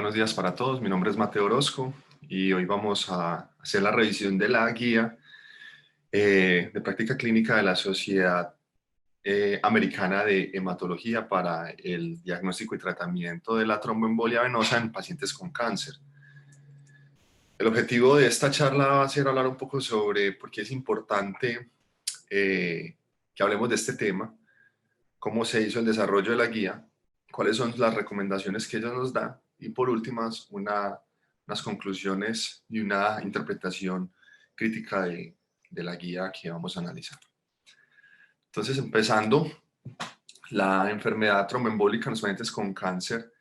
buenos días para todos. Mi nombre es Mateo Orozco y hoy vamos a hacer la revisión de la guía de práctica clínica de la Sociedad Americana de Hematología para el diagnóstico y tratamiento de la tromboembolia venosa en pacientes con cáncer. El objetivo de esta charla va a ser hablar un poco sobre por qué es importante que hablemos de este tema, cómo se hizo el desarrollo de la guía, cuáles son las recomendaciones que ella nos da y por últimas unas conclusiones y una interpretación crítica de la guía que vamos a analizar. Entonces, empezando, la enfermedad tromboembólica en los pacientes con cáncer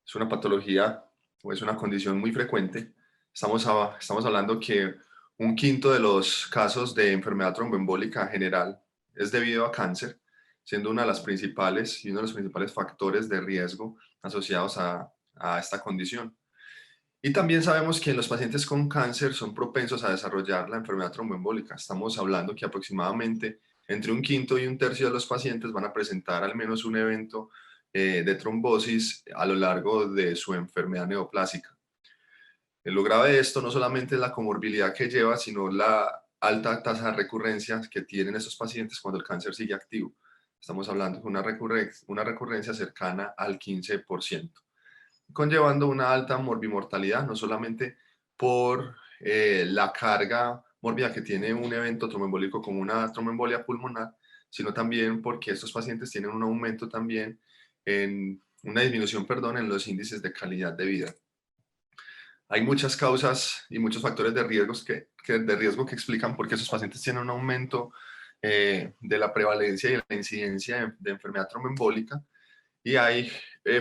es una patología o es una condición muy frecuente. Estamos hablando que un quinto de los casos de enfermedad tromboembólica general es debido a cáncer, siendo una de las principales y uno de los principales factores de riesgo asociados a esta condición. Y también sabemos que los pacientes con cáncer son propensos a desarrollar la enfermedad tromboembólica. Estamos hablando que aproximadamente entre un quinto y un tercio de los pacientes van a presentar al menos un evento de trombosis a lo largo de su enfermedad neoplásica. Lo grave de esto no solamente es la comorbilidad que lleva, sino la alta tasa de recurrencia que tienen estos pacientes cuando el cáncer sigue activo. Estamos hablando de una recurrencia cercana al 15%, conllevando una alta morbimortalidad, no solamente por la carga mórbida que tiene un evento tromboembólico como una tromboembolia pulmonar, sino también porque estos pacientes tienen un aumento también una disminución, perdón, en los índices de calidad de vida. Hay muchas causas y muchos factores de riesgo que explican por qué esos pacientes tienen un aumento de la prevalencia y la incidencia de enfermedad tromboembólica. Y hay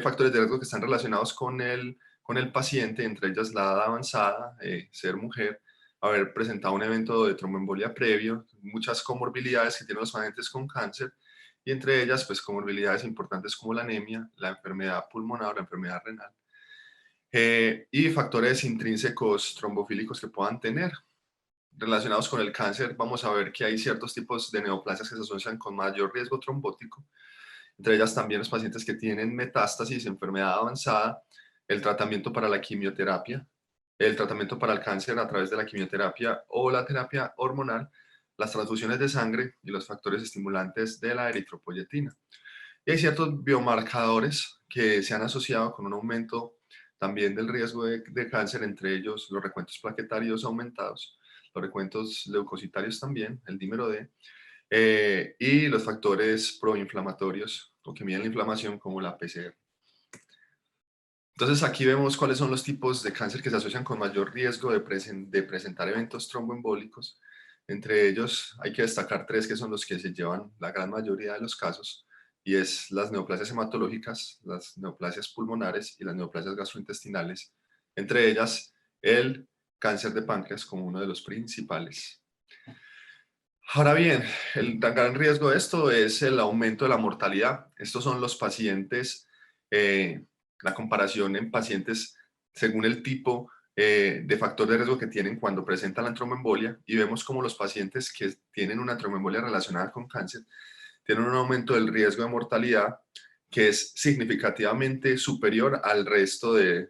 factores de riesgo que están relacionados con el paciente, entre ellas la edad avanzada, ser mujer, haber presentado un evento de tromboembolia previo, muchas comorbilidades que tienen los pacientes con cáncer, y entre ellas, pues, comorbilidades importantes como la anemia, la enfermedad pulmonar o la enfermedad renal, y factores intrínsecos trombofílicos que puedan tener. Relacionados con el cáncer, vamos a ver que hay ciertos tipos de neoplasias que se asocian con mayor riesgo trombótico, entre ellas también los pacientes que tienen metástasis, enfermedad avanzada, el tratamiento para la quimioterapia, el tratamiento para el cáncer a través de la quimioterapia o la terapia hormonal, las transfusiones de sangre y los factores estimulantes de la eritropoyetina. Y hay ciertos biomarcadores que se han asociado con un aumento también del riesgo de cáncer, entre ellos los recuentos plaquetarios aumentados, los recuentos leucocitarios también, el dímero D, y los factores proinflamatorios o que miden la inflamación como la PCR. Entonces aquí vemos cuáles son los tipos de cáncer que se asocian con mayor riesgo de presentar eventos tromboembólicos. Entre ellos hay que destacar tres que son los que se llevan la gran mayoría de los casos, y es las neoplasias hematológicas, las neoplasias pulmonares y las neoplasias gastrointestinales. Entre ellas el cáncer de páncreas como uno de los principales. Ahora bien, el tan gran riesgo de esto es el aumento de la mortalidad. Estos son los pacientes, la comparación en pacientes según el tipo de factor de riesgo que tienen cuando presentan la tromboembolia, y vemos como los pacientes que tienen una tromboembolia relacionada con cáncer tienen un aumento del riesgo de mortalidad que es significativamente superior al resto de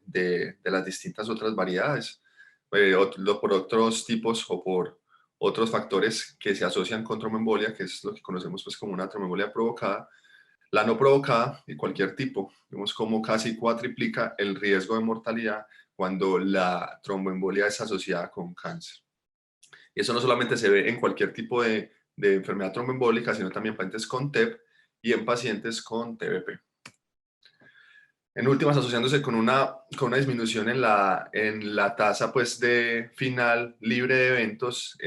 las distintas otras variedades, por otros tipos o por otros factores que se asocian con tromboembolia, que es lo que conocemos pues como una tromboembolia provocada, la no provocada y cualquier tipo. Vemos como casi cuatriplica el riesgo de mortalidad cuando la tromboembolia es asociada con cáncer. Y eso no solamente se ve en cualquier tipo de enfermedad tromboembólica, sino también en pacientes con TEP y en pacientes con TBP. En últimas, asociándose con una disminución en la tasa pues, de final libre de eventos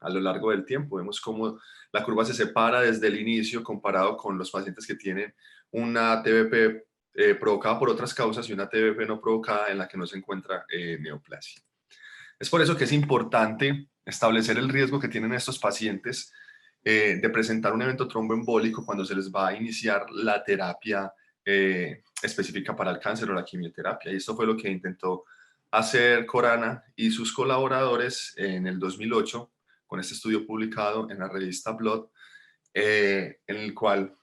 a lo largo del tiempo. Vemos cómo la curva se separa desde el inicio comparado con los pacientes que tienen una TBP provocada por otras causas y una TBP no provocada en la que no se encuentra neoplasia. Es por eso que es importante establecer el riesgo que tienen estos pacientes de presentar un evento tromboembólico cuando se les va a iniciar la terapia específica para el cáncer o la quimioterapia. Y esto fue lo que intentó hacer Khorana y sus colaboradores en el 2008 con este estudio publicado en la revista Blood, en el cual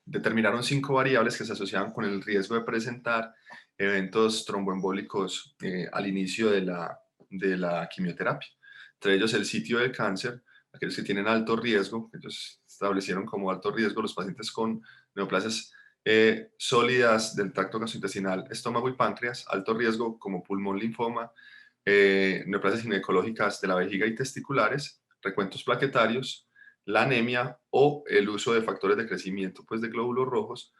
determinaron 5 variables que se asociaban con el riesgo de presentar eventos tromboembólicos al inicio de la quimioterapia. Entre ellos el sitio del cáncer, aquellos que tienen alto riesgo, ellos establecieron como alto riesgo los pacientes con neoplasias sólidas del tracto gastrointestinal, estómago y páncreas, alto riesgo como pulmón, linfoma, neoplasias ginecológicas de la vejiga y testiculares, recuentos plaquetarios, la anemia o el uso de factores de crecimiento pues, de glóbulos rojos,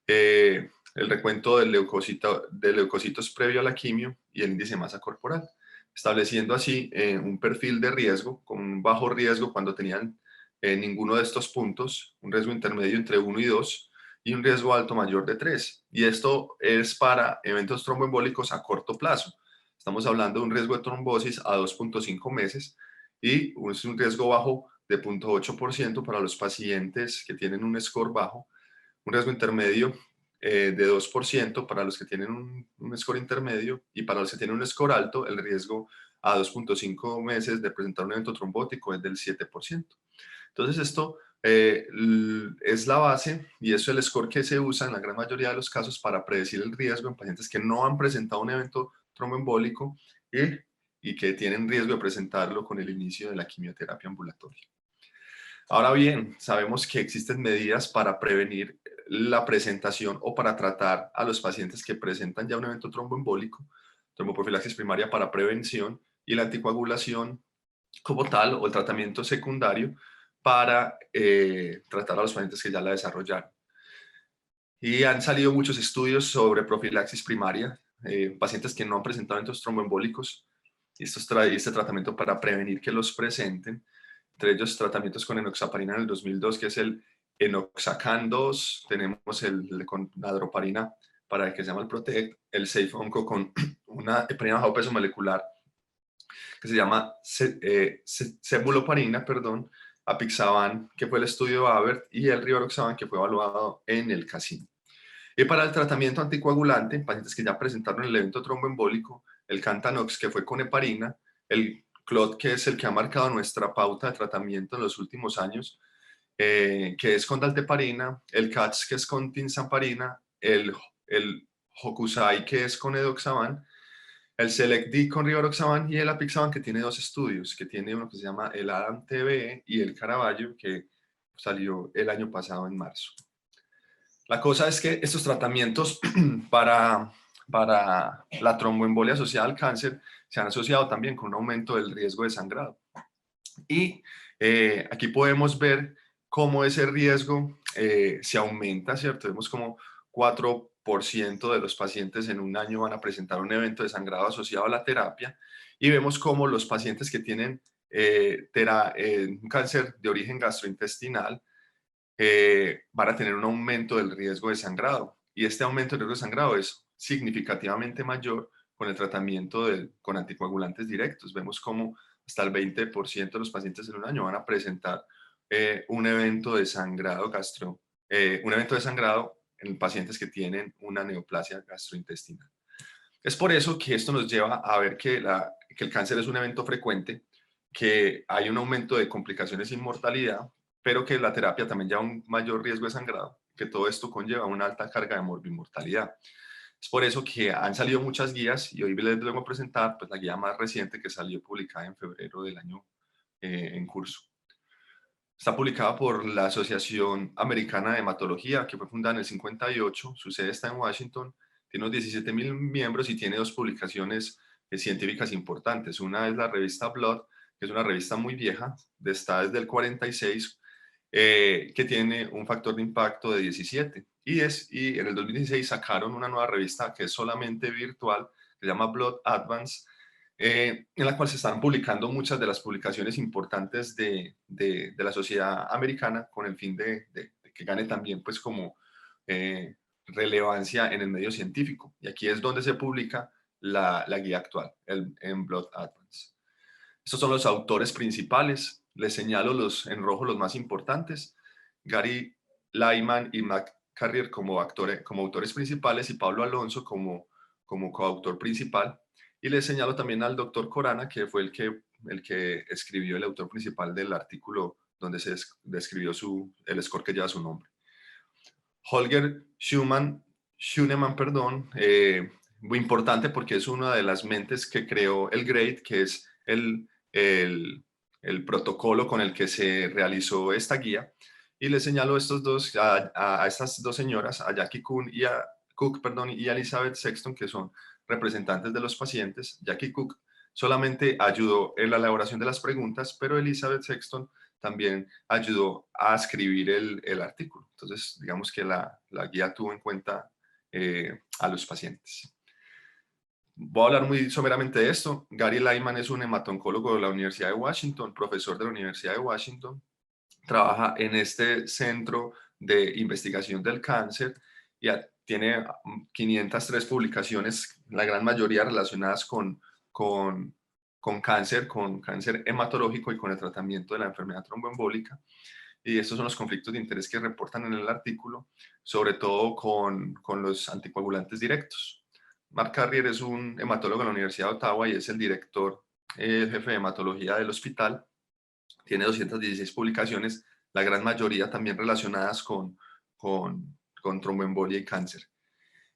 el recuento de leucocitos previo a la quimio y el índice de masa corporal, estableciendo así un perfil de riesgo con un bajo riesgo cuando tenían ninguno de estos puntos, un riesgo intermedio entre 1 y 2 y un riesgo alto mayor de 3. Y esto es para eventos tromboembólicos a corto plazo. Estamos hablando de un riesgo de trombosis a 2.5 meses y es un riesgo bajo de 0.8% para los pacientes que tienen un score bajo, un riesgo intermedio de 2% para los que tienen un score intermedio y para los que tienen un score alto, el riesgo a 2.5 meses de presentar un evento trombótico es del 7%. Entonces esto es la base y eso es el score que se usa en la gran mayoría de los casos para predecir el riesgo en pacientes que no han presentado un evento tromboembólico y que tienen riesgo de presentarlo con el inicio de la quimioterapia ambulatoria. Ahora bien, sabemos que existen medidas para prevenir la presentación o para tratar a los pacientes que presentan ya un evento tromboembólico, tromboprofilaxis primaria para prevención y la anticoagulación como tal o el tratamiento secundario para tratar a los pacientes que ya la desarrollaron. Y han salido muchos estudios sobre profilaxis primaria, pacientes que no han presentado eventos tromboembólicos, y este tratamiento para prevenir que los presenten, entre ellos tratamientos con enoxaparina en el 2002, que es el Enoxacan 2, tenemos el con la droparina para el que se llama el Protect, el Safe Onco con una heparina bajo peso molecular que se llama cebuloparina, perdón, apixaban, que fue el estudio ABERT, y el rivaroxaban, que fue evaluado en el CASIN. Y para el tratamiento anticoagulante, en pacientes que ya presentaron el evento tromboembólico, el Cantanox, que fue con heparina, el CLOT, que es el que ha marcado nuestra pauta de tratamiento en los últimos años, que es con dalteparina, el CATS, que es con tinzaparina, el Hokusai, que es con edoxaban, el Select-D con rivaroxaban y el apixaban, que tiene 2 estudios, que tiene uno que se llama el ADAM-TB y el Caraballo, que salió el año pasado en marzo. La cosa es que estos tratamientos para la tromboembolia asociada al cáncer se han asociado también con un aumento del riesgo de sangrado. Y aquí podemos ver cómo ese riesgo se aumenta, ¿cierto? Vemos como 4% de los pacientes en un año van a presentar un evento de sangrado asociado a la terapia y vemos cómo los pacientes que tienen un cáncer de origen gastrointestinal van a tener un aumento del riesgo de sangrado. Y este aumento del riesgo de sangrado es significativamente mayor con el tratamiento con anticoagulantes directos. Vemos cómo hasta el 20% de los pacientes en un año van a presentar un evento de sangrado en pacientes que tienen una neoplasia gastrointestinal. Es por eso que esto nos lleva a ver que el cáncer es un evento frecuente, que hay un aumento de complicaciones y mortalidad, pero que la terapia también lleva un mayor riesgo de sangrado, que todo esto conlleva una alta carga de morbimortalidad. Es por eso que han salido muchas guías y hoy les vengo a presentar pues, la guía más reciente que salió publicada en febrero del año en curso. Está publicada por la Asociación Americana de Hematología, que fue fundada en el 58, su sede está en Washington, tiene unos 17.000 miembros y tiene 2 publicaciones científicas importantes. Una es la revista Blood, que es una revista muy vieja, está desde el 46, que tiene un factor de impacto de 17. Y en el 2016 sacaron una nueva revista que es solamente virtual, que se llama Blood Advance, en la cual se están publicando muchas de las publicaciones importantes de la sociedad americana con el fin de que gane también pues como relevancia en el medio científico. Y aquí es donde se publica la guía actual, en Blood Advance. Estos son los autores principales. Les señalo en rojo los más importantes. Gary Lyman y Matt Carrier como autores principales y Pablo Alonso como coautor principal. Y les señalo también al doctor Corana, que fue el que escribió, el autor principal del artículo donde se describió el score que lleva su nombre. Holger Schunemann, muy importante porque es una de las mentes que creó el GRADE, que es el protocolo con el que se realizó esta guía. Y le señalo a estas dos señoras, a Jackie Cook, perdón, y a Elizabeth Sexton, que son representantes de los pacientes. Jackie Cook solamente ayudó en la elaboración de las preguntas, pero Elizabeth Sexton también ayudó a escribir el artículo. Entonces, digamos que la guía tuvo en cuenta a los pacientes. Voy a hablar muy someramente de esto. Gary Lyman es un hemato-oncólogo de la Universidad de Washington, profesor de la Universidad de Washington. Trabaja en este centro de investigación del cáncer y tiene 503 publicaciones, la gran mayoría relacionadas con cáncer hematológico y con el tratamiento de la enfermedad tromboembólica. Y estos son los conflictos de interés que reportan en el artículo, sobre todo con los anticoagulantes directos. Mark Carrier es un hematólogo de la Universidad de Ottawa y es el director, jefe de hematología del hospital. Tiene 216 publicaciones, la gran mayoría también relacionadas con tromboembolia y cáncer.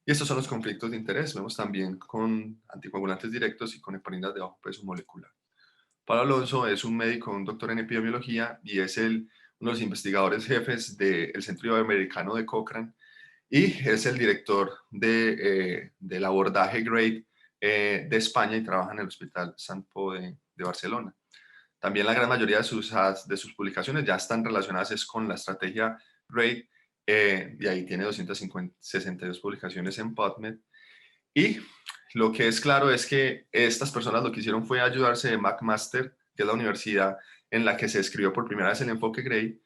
Y estos son los conflictos de interés. Vemos también con anticoagulantes directos y con heparinas de bajo peso molecular. Pablo Alonso es un médico, un doctor en epidemiología y es uno de los investigadores jefes del Centro Iberoamericano de Cochrane y es el director del abordaje GRADE de España y trabaja en el Hospital Sant Pau de Barcelona. También la gran mayoría de sus publicaciones ya están relacionadas con la estrategia GRADE y ahí tiene 262 publicaciones en PubMed. Y lo que es claro es que estas personas lo que hicieron fue ayudarse de McMaster, que es la universidad en la que se escribió por primera vez el enfoque GRADE,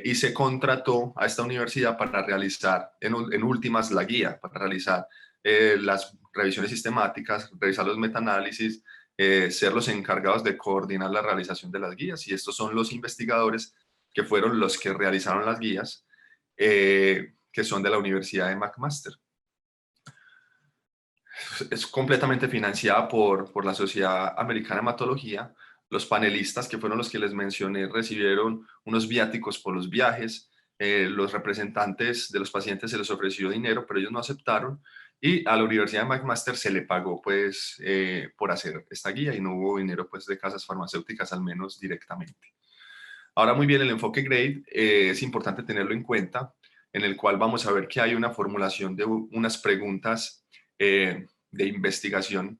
y se contrató a esta universidad para realizar en últimas la guía, para realizar las revisiones sistemáticas, revisar los metaanálisis, ser los encargados de coordinar la realización de las guías. Y estos son los investigadores que fueron los que realizaron las guías, que son de la Universidad de McMaster. Es completamente financiada por la Sociedad Americana de Hematología. Los panelistas, que fueron los que les mencioné, recibieron unos viáticos por los viajes. Los representantes de los pacientes se les ofreció dinero, pero ellos no aceptaron. Y a la Universidad de McMaster se le pagó pues, por hacer esta guía y no hubo dinero pues, de casas farmacéuticas, al menos directamente. Ahora muy bien, el enfoque GRADE es importante tenerlo en cuenta, en el cual vamos a ver que hay una formulación de unas preguntas de investigación.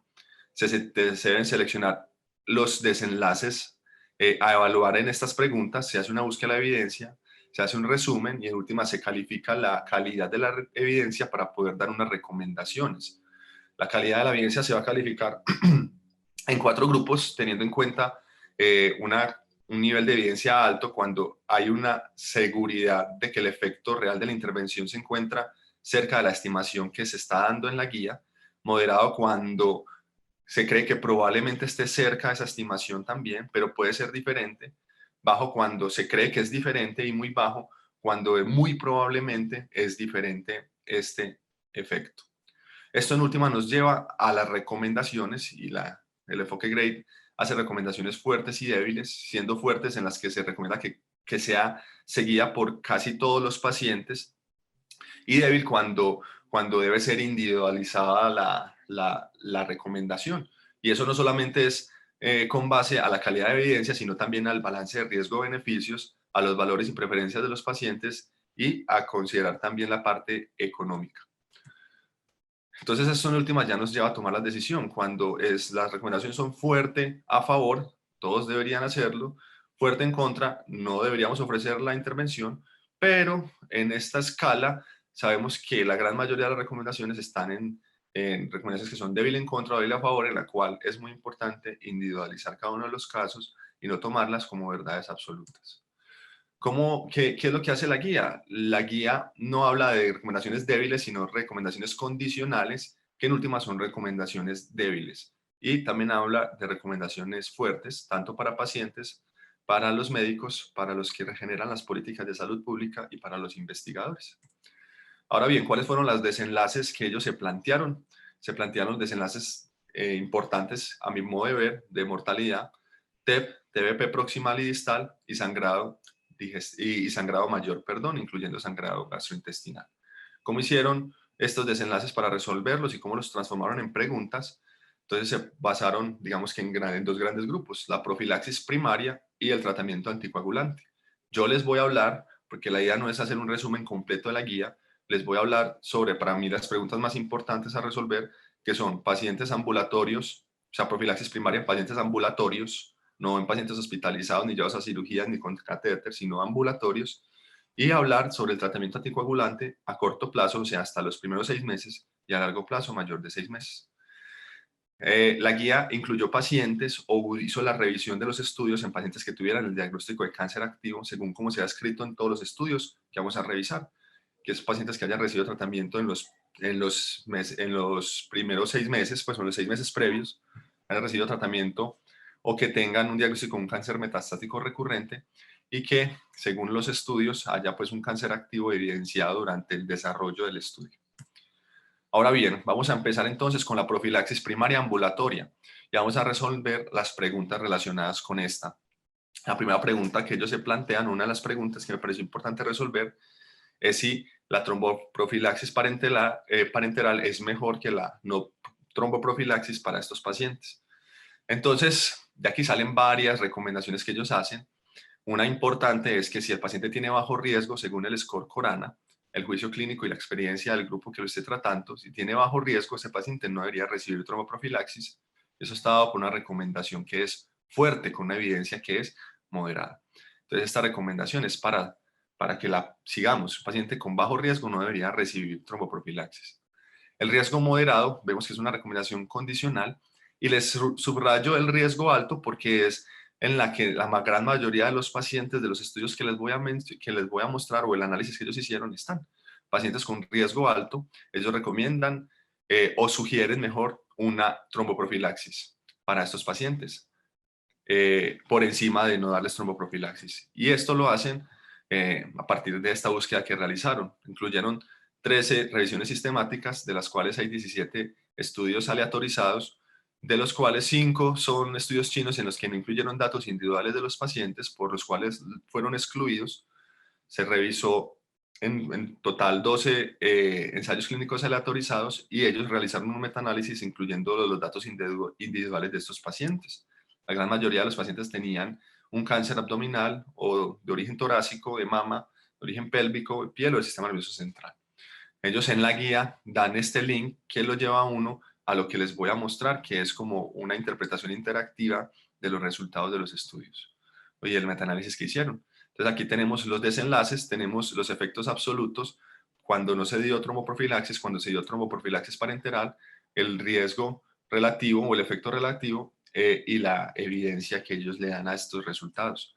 Se deben seleccionar los desenlaces a evaluar en estas preguntas, se hace una búsqueda de la evidencia, se hace un resumen y en última se califica la calidad de la evidencia para poder dar unas recomendaciones. La calidad de la evidencia se va a calificar en 4 grupos, teniendo en cuenta un nivel de evidencia alto cuando hay una seguridad de que el efecto real de la intervención se encuentra cerca de la estimación que se está dando en la guía, moderado cuando se cree que probablemente esté cerca de esa estimación también, pero puede ser diferente, bajo cuando se cree que es diferente y muy bajo cuando muy probablemente es diferente este efecto. Esto en última nos lleva a las recomendaciones y el enfoque GRADE hace recomendaciones fuertes y débiles, siendo fuertes en las que se recomienda que sea seguida por casi todos los pacientes y débil cuando debe ser individualizada la recomendación. Y eso no solamente es con base a la calidad de evidencia, sino también al balance de riesgo-beneficios, a los valores y preferencias de los pacientes y a considerar también la parte económica. Entonces, eso en última ya nos lleva a tomar la decisión. Cuando las recomendaciones son fuerte a favor, todos deberían hacerlo, fuerte en contra, no deberíamos ofrecer la intervención, pero en esta escala sabemos que la gran mayoría de las recomendaciones están en recomendaciones que son débil en contra o débil a favor, en la cual es muy importante individualizar cada uno de los casos y no tomarlas como verdades absolutas. ¿Qué es lo que hace la guía? La guía no habla de recomendaciones débiles, sino recomendaciones condicionales, que en última son recomendaciones débiles. Y también habla de recomendaciones fuertes, tanto para pacientes, para los médicos, para los que regeneran las políticas de salud pública y para los investigadores. Ahora bien, ¿cuáles fueron los desenlaces que ellos se plantearon? Se plantearon desenlaces importantes, a mi modo de ver, de mortalidad, TEP, TBP proximal y distal y sangrado mayor, incluyendo sangrado gastrointestinal. ¿Cómo hicieron estos desenlaces para resolverlos y cómo los transformaron en preguntas. Entonces se basaron, digamos que en dos grandes grupos, la profilaxis primaria y el tratamiento anticoagulante. Yo les voy a hablar, porque la idea no es hacer un resumen completo de la guía, les voy a hablar sobre, para mí, las preguntas más importantes a resolver, que son pacientes ambulatorios, o sea, profilaxis primaria en pacientes ambulatorios, no en pacientes hospitalizados, ni llevados a cirugías, ni con catéter, sino ambulatorios, y hablar sobre el tratamiento anticoagulante a corto plazo, o sea, hasta los primeros 6 meses, y a largo plazo, mayor de 6 meses. La guía incluyó pacientes o hizo la revisión de los estudios en pacientes que tuvieran el diagnóstico de cáncer activo, según como se ha escrito en todos los estudios que vamos a revisar, que es pacientes que hayan recibido tratamiento en los primeros 6 meses, pues en los 6 meses previos, hayan recibido tratamiento o que tengan un diagnóstico de un cáncer metastático recurrente y que, según los estudios, haya pues un cáncer activo evidenciado durante el desarrollo del estudio. Ahora bien, vamos a empezar entonces con la profilaxis primaria ambulatoria y vamos a resolver las preguntas relacionadas con esta. La primera pregunta que ellos se plantean, una de las preguntas que me pareció importante resolver, es si la tromboprofilaxis parenteral es mejor que la no tromboprofilaxis para estos pacientes. Entonces, de aquí salen varias recomendaciones que ellos hacen. Una importante es que si el paciente tiene bajo riesgo, según el score Corana, el juicio clínico y la experiencia del grupo que lo esté tratando, si tiene bajo riesgo, ese paciente no debería recibir tromboprofilaxis. Eso está dado por una recomendación que es fuerte, con una evidencia que es moderada. Entonces, esta recomendación es para que la sigamos. Un paciente con bajo riesgo no debería recibir tromboprofilaxis. El riesgo moderado, vemos que es una recomendación condicional, y les subrayo el riesgo alto porque es en la que la gran mayoría de los pacientes de los estudios que les voy a mostrar o el análisis que ellos hicieron están. Pacientes con riesgo alto, ellos recomiendan o sugieren mejor una tromboprofilaxis para estos pacientes, por encima de no darles tromboprofilaxis. Y esto lo hacen a partir de esta búsqueda que realizaron. Incluyeron 13 revisiones sistemáticas, de las cuales hay 17 estudios aleatorizados, de los cuales 5 son estudios chinos en los que no incluyeron datos individuales de los pacientes, por los cuales fueron excluidos. Se revisó en total 12 ensayos clínicos aleatorizados y ellos realizaron un metaanálisis incluyendo los datos individuales de estos pacientes. La gran mayoría de los pacientes tenían un cáncer abdominal o de origen torácico, de mama, de origen pélvico, de piel o del sistema nervioso central. Ellos en la guía dan este link que lo lleva a uno a lo que les voy a mostrar, que es como una interpretación interactiva de los resultados de los estudios y el metaanálisis que hicieron. Entonces aquí tenemos los desenlaces, tenemos los efectos absolutos cuando no se dio tromboprofilaxis, cuando se dio tromboprofilaxis parenteral, el riesgo relativo o el efecto relativo y la evidencia que ellos le dan a estos resultados.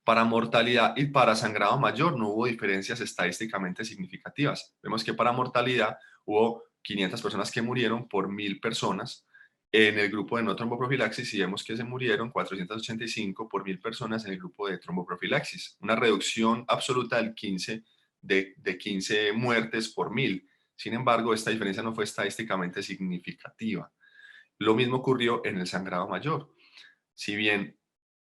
Para mortalidad y para sangrado mayor no hubo diferencias estadísticamente significativas. Vemos que para mortalidad hubo 500 personas que murieron por 1000 personas en el grupo de no tromboprofilaxis y vemos que se murieron 485 por 1000 personas en el grupo de tromboprofilaxis. Una reducción absoluta del 15, de 15 muertes por 1000. Sin embargo, esta diferencia no fue estadísticamente significativa. Lo mismo ocurrió en el sangrado mayor. Si bien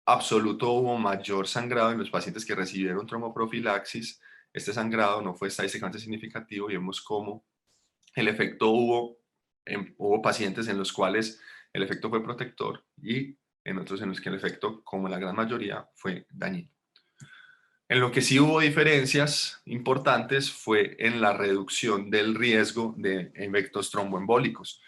absoluto hubo mayor sangrado en los pacientes que recibieron tromboprofilaxis, este sangrado no fue estadísticamente significativo y vemos cómo el efecto hubo pacientes en los cuales el efecto fue protector y en otros en los que el efecto, como la gran mayoría, fue dañino. En lo que sí hubo diferencias importantes fue en la reducción del riesgo de eventos tromboembólicos.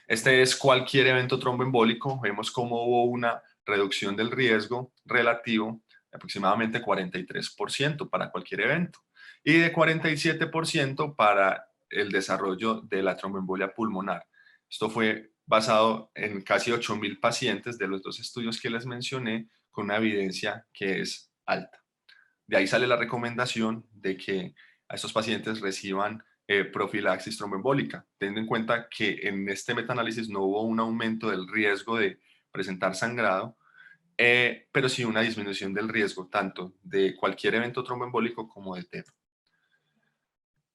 Este es cualquier evento tromboembólico. Vemos cómo hubo una reducción del riesgo relativo de aproximadamente 43% para cualquier evento y de 47% para el desarrollo de la tromboembolia pulmonar. Esto fue basado en casi 8.000 pacientes de los dos estudios que les mencioné, con una evidencia que es alta. De ahí sale la recomendación de que a estos pacientes reciban profilaxis tromboembólica, teniendo en cuenta que en este metaanálisis no hubo un aumento del riesgo de presentar sangrado, pero sí una disminución del riesgo tanto de cualquier evento tromboembólico como de TEP.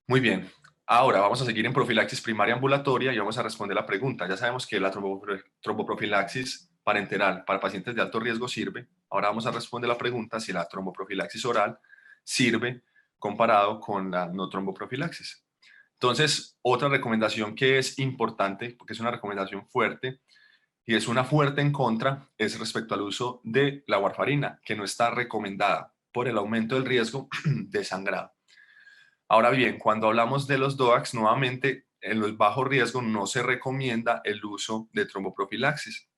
Muy bien, ahora vamos a seguir en profilaxis primaria ambulatoria y vamos a responder la pregunta. Ya sabemos que la tromboprofilaxis parenteral para pacientes de alto riesgo sirve. Ahora vamos a responder la pregunta si la tromboprofilaxis oral sirve comparado con la no tromboprofilaxis. Entonces, otra recomendación que es importante, porque es una recomendación fuerte, y es una fuerte en contra, es respecto al uso de la warfarina, que no está recomendada por el aumento del riesgo de sangrado. Ahora bien, cuando hablamos de los DOACs, nuevamente, en los bajos riesgos no se recomienda el uso de tromboprofilaxis.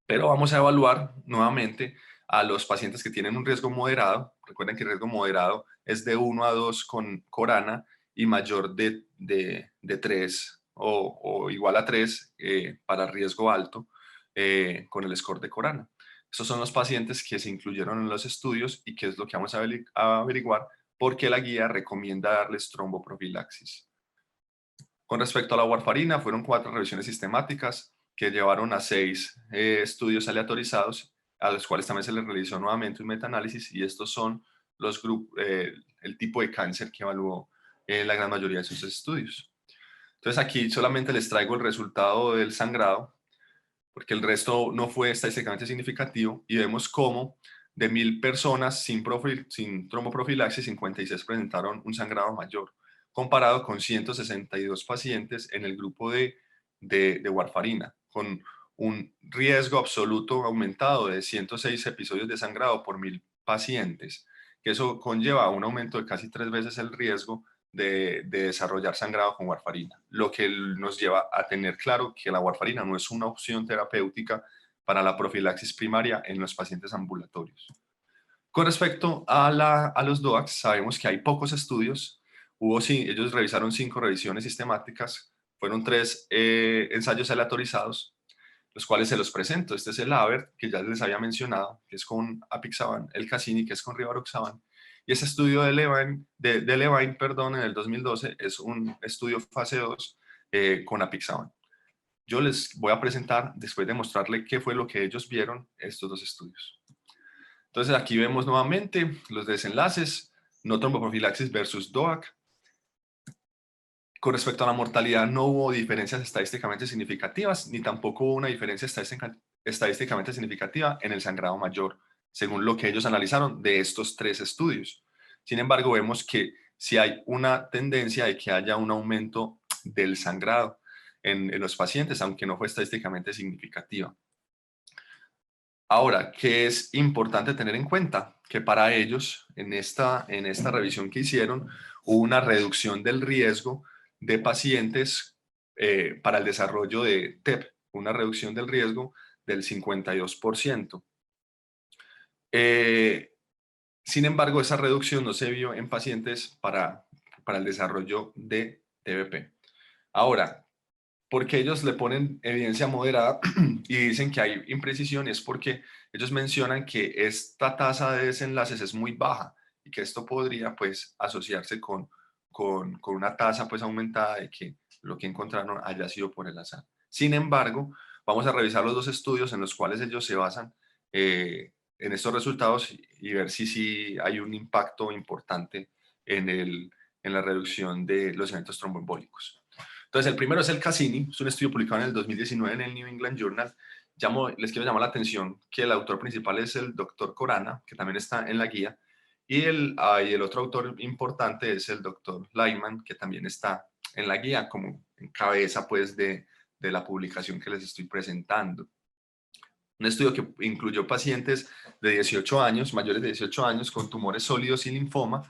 Pero vamos a evaluar nuevamente a los pacientes que tienen un riesgo moderado. Recuerden que el riesgo moderado es de 1 a 2 con corana y mayor de 3 o igual a 3 para riesgo alto con el score de corana. Estos son los pacientes que se incluyeron en los estudios y que es lo que vamos a averiguar porque la guía recomienda darles tromboprofilaxis. Con respecto a la warfarina, fueron 4 revisiones sistemáticas que llevaron a 6 estudios aleatorizados, a los cuales también se les realizó nuevamente un metaanálisis, y estos son los el tipo de cáncer que evaluó la gran mayoría de sus estudios. Entonces aquí solamente les traigo el resultado del sangrado, porque el resto no fue estadísticamente significativo, y vemos cómo de 1000 personas sin tromboprofilaxis, 56 presentaron un sangrado mayor, comparado con 162 pacientes en el grupo de warfarina, con un riesgo absoluto aumentado de 106 episodios de sangrado por 1000 pacientes, que eso conlleva un aumento de casi 3 veces el riesgo de desarrollar sangrado con warfarina, lo que nos lleva a tener claro que la warfarina no es una opción terapéutica para la profilaxis primaria en los pacientes ambulatorios. Con respecto a los DOACs, sabemos que hay pocos estudios. Ellos revisaron 5 revisiones sistemáticas, fueron 3 ensayos aleatorizados, los cuales se los presento. Este es el AVERT, que ya les había mencionado, que es con apixaban, el Cassini, que es con rivaroxaban, y ese estudio de Levine, perdón, en el 2012, es un estudio fase 2 con apixaban. Yo les voy a presentar, después de mostrarle qué fue lo que ellos vieron, estos 2 estudios. Entonces aquí vemos nuevamente los desenlaces, no tromboprofilaxis versus DOAC. Con respecto a la mortalidad no hubo diferencias estadísticamente significativas, ni tampoco hubo una diferencia estadísticamente significativa en el sangrado mayor, según lo que ellos analizaron de estos 3 estudios. Sin embargo, vemos que sí hay una tendencia de que haya un aumento del sangrado en los pacientes, aunque no fue estadísticamente significativa. Ahora, ¿qué es importante tener en cuenta? Que para ellos, en esta revisión que hicieron, hubo una reducción del riesgo de pacientes para el desarrollo de TEP, una reducción del riesgo del 52%. Sin embargo, esa reducción no se vio en pacientes para el desarrollo de TBP. Ahora, porque ellos le ponen evidencia moderada y dicen que hay imprecisión, es porque ellos mencionan que esta tasa de desenlaces es muy baja y que esto podría pues asociarse con una tasa pues aumentada de que lo que encontraron haya sido por el azar. Sin embargo, vamos a revisar los 2 estudios en los cuales ellos se basan en estos resultados y ver si hay un impacto importante en la reducción de los eventos tromboembólicos. Entonces, el primero es el Cassini, es un estudio publicado en el 2019 en el New England Journal. Les quiero llamar la atención que el autor principal es el doctor Corana, que también está en la guía, y el otro autor importante es el doctor Lyman, que también está en la guía como en cabeza pues, de la publicación que les estoy presentando. Un estudio que incluyó pacientes de 18 años, mayores de 18 años, con tumores sólidos y linfoma,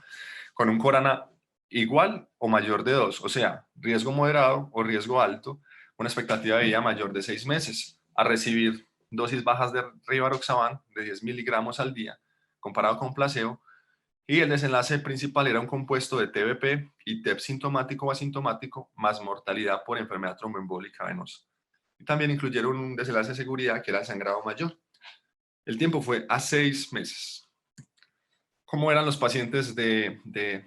con un Corana igual o mayor de 2, o sea, riesgo moderado o riesgo alto, una expectativa de vida mayor de 6 meses, a recibir dosis bajas de rivaroxaban de 10 miligramos al día, comparado con placebo, y el desenlace principal era un compuesto de TBP y TEP sintomático o asintomático, más mortalidad por enfermedad tromboembólica venosa. Y también incluyeron un desenlace de seguridad que era el sangrado mayor. El tiempo fue a 6 meses. ¿Cómo eran los pacientes de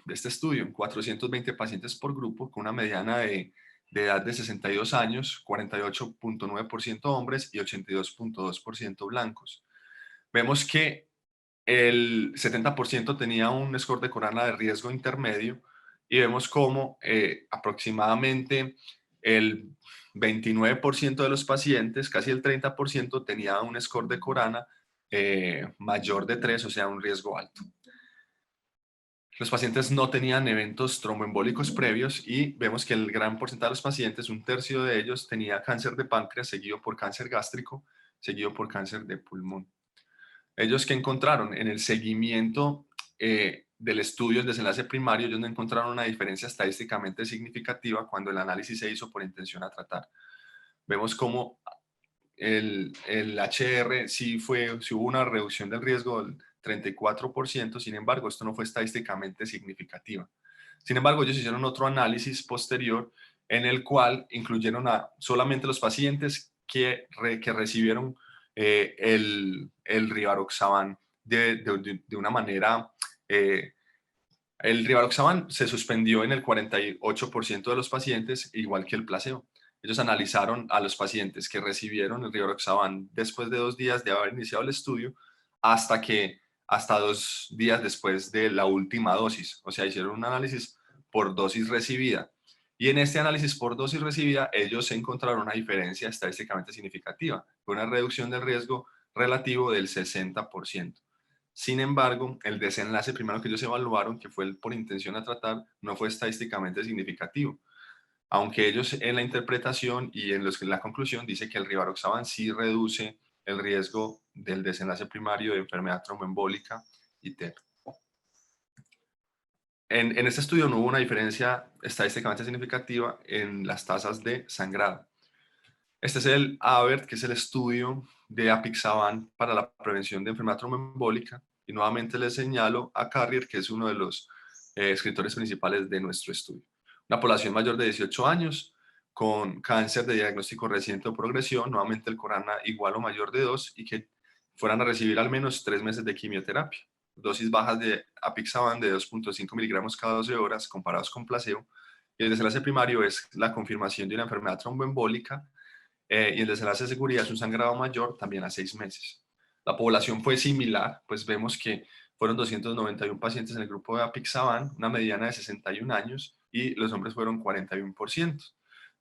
este estudio? 420 pacientes por grupo, con una mediana de edad de 62 años, 48.9% hombres y 82.2% blancos. Vemos que el 70% tenía un score de Corana de riesgo intermedio y vemos cómo aproximadamente el 29% de los pacientes, casi el 30%, tenía un score de Corana mayor de 3, o sea, un riesgo alto. Los pacientes no tenían eventos tromboembólicos previos y vemos que el gran porcentaje de los pacientes, un tercio de ellos, tenía cáncer de páncreas, seguido por cáncer gástrico, seguido por cáncer de pulmón. Ellos que encontraron en el seguimiento del estudio del desenlace primario, ellos no encontraron una diferencia estadísticamente significativa cuando el análisis se hizo por intención a tratar. Vemos cómo el HR sí hubo una reducción del riesgo del 34%, sin embargo, esto no fue estadísticamente significativa. Sin embargo, ellos hicieron otro análisis posterior en el cual incluyeron a solamente los pacientes que recibieron el rivaroxaban de una manera... el rivaroxaban se suspendió en el 48% de los pacientes, igual que el placebo. Ellos analizaron a los pacientes que recibieron el rivaroxaban después de 2 días de haber iniciado el estudio hasta 2 días después de la última dosis. O sea, hicieron un análisis por dosis recibida. Y en este análisis por dosis recibida, ellos encontraron una diferencia estadísticamente significativa, una reducción del riesgo relativo del 60%. Sin embargo, el desenlace primero que ellos evaluaron, que fue el por intención a tratar, no fue estadísticamente significativo. Aunque ellos en la interpretación y en la conclusión dice que el rivaroxaban sí reduce el riesgo del desenlace primario de enfermedad tromboembólica y TEP. En este estudio no hubo una diferencia estadísticamente significativa en las tasas de sangrado. Este es el AVERT, que es el estudio de apixaban para la prevención de enfermedad tromboembólica. Y nuevamente les señalo a Carrier, que es uno de los escritores principales de nuestro estudio. Una población mayor de 18 años con cáncer de diagnóstico reciente o progresión, nuevamente el corana igual o mayor de 2 y que fueran a recibir al menos 3 meses de quimioterapia. Dosis bajas de apixaban de 2.5 miligramos cada 12 horas comparados con placebo. Y el desenlace primario es la confirmación de una enfermedad tromboembólica y el desenlace de seguridad es un sangrado mayor también a 6 meses. La población fue similar, pues vemos que fueron 291 pacientes en el grupo de apixaban, una mediana de 61 años, y los hombres fueron 41%.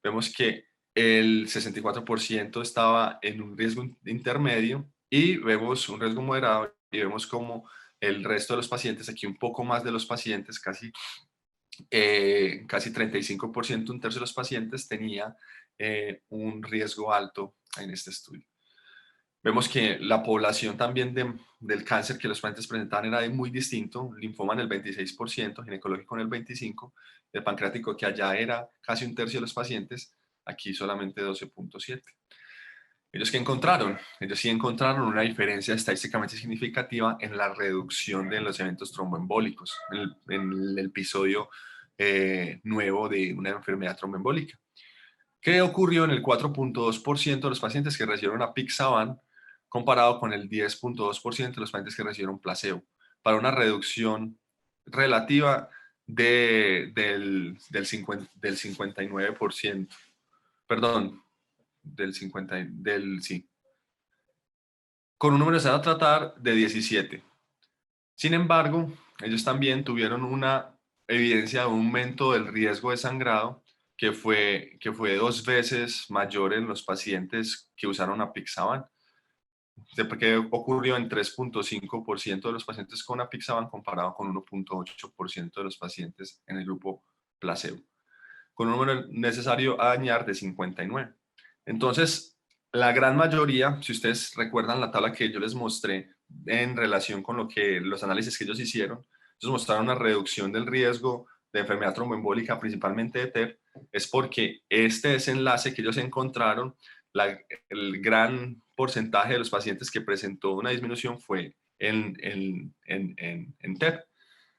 Vemos que el 64% estaba en un riesgo intermedio y vemos un riesgo moderado y vemos como el resto de los pacientes, aquí un poco más de los pacientes, casi 35%, un tercio de los pacientes tenía un riesgo alto en este estudio. Vemos que la población también del cáncer que los pacientes presentaban era muy distinto, linfoma en el 26%, ginecológico en el 25%, el pancreático que allá era casi un tercio de los pacientes, aquí solamente 12.7%. ¿Ellos qué encontraron? Ellos sí encontraron una diferencia estadísticamente significativa en la reducción de los eventos tromboembólicos, en el episodio nuevo de una enfermedad tromboembólica. ¿Qué ocurrió en el 4.2% de los pacientes que recibieron apixaban comparado con el 10.2% de los pacientes que recibieron placebo? Para una reducción relativa del 59%. Perdón, sí, con un número de a tratar de 17. Sin embargo, ellos también tuvieron una evidencia de un aumento del riesgo de sangrado que fue 2 veces mayor en los pacientes que usaron apixaban, que ocurrió en 3.5% de los pacientes con apixaban comparado con 1.8% de los pacientes en el grupo placebo, con un número necesario a añadir de 59. Entonces, la gran mayoría, si ustedes recuerdan la tabla que yo les mostré en relación con los análisis que ellos hicieron, ellos mostraron una reducción del riesgo de enfermedad tromboembólica, principalmente de TEP, es porque este desenlace que ellos encontraron, el gran porcentaje de los pacientes que presentó una disminución fue en TEP.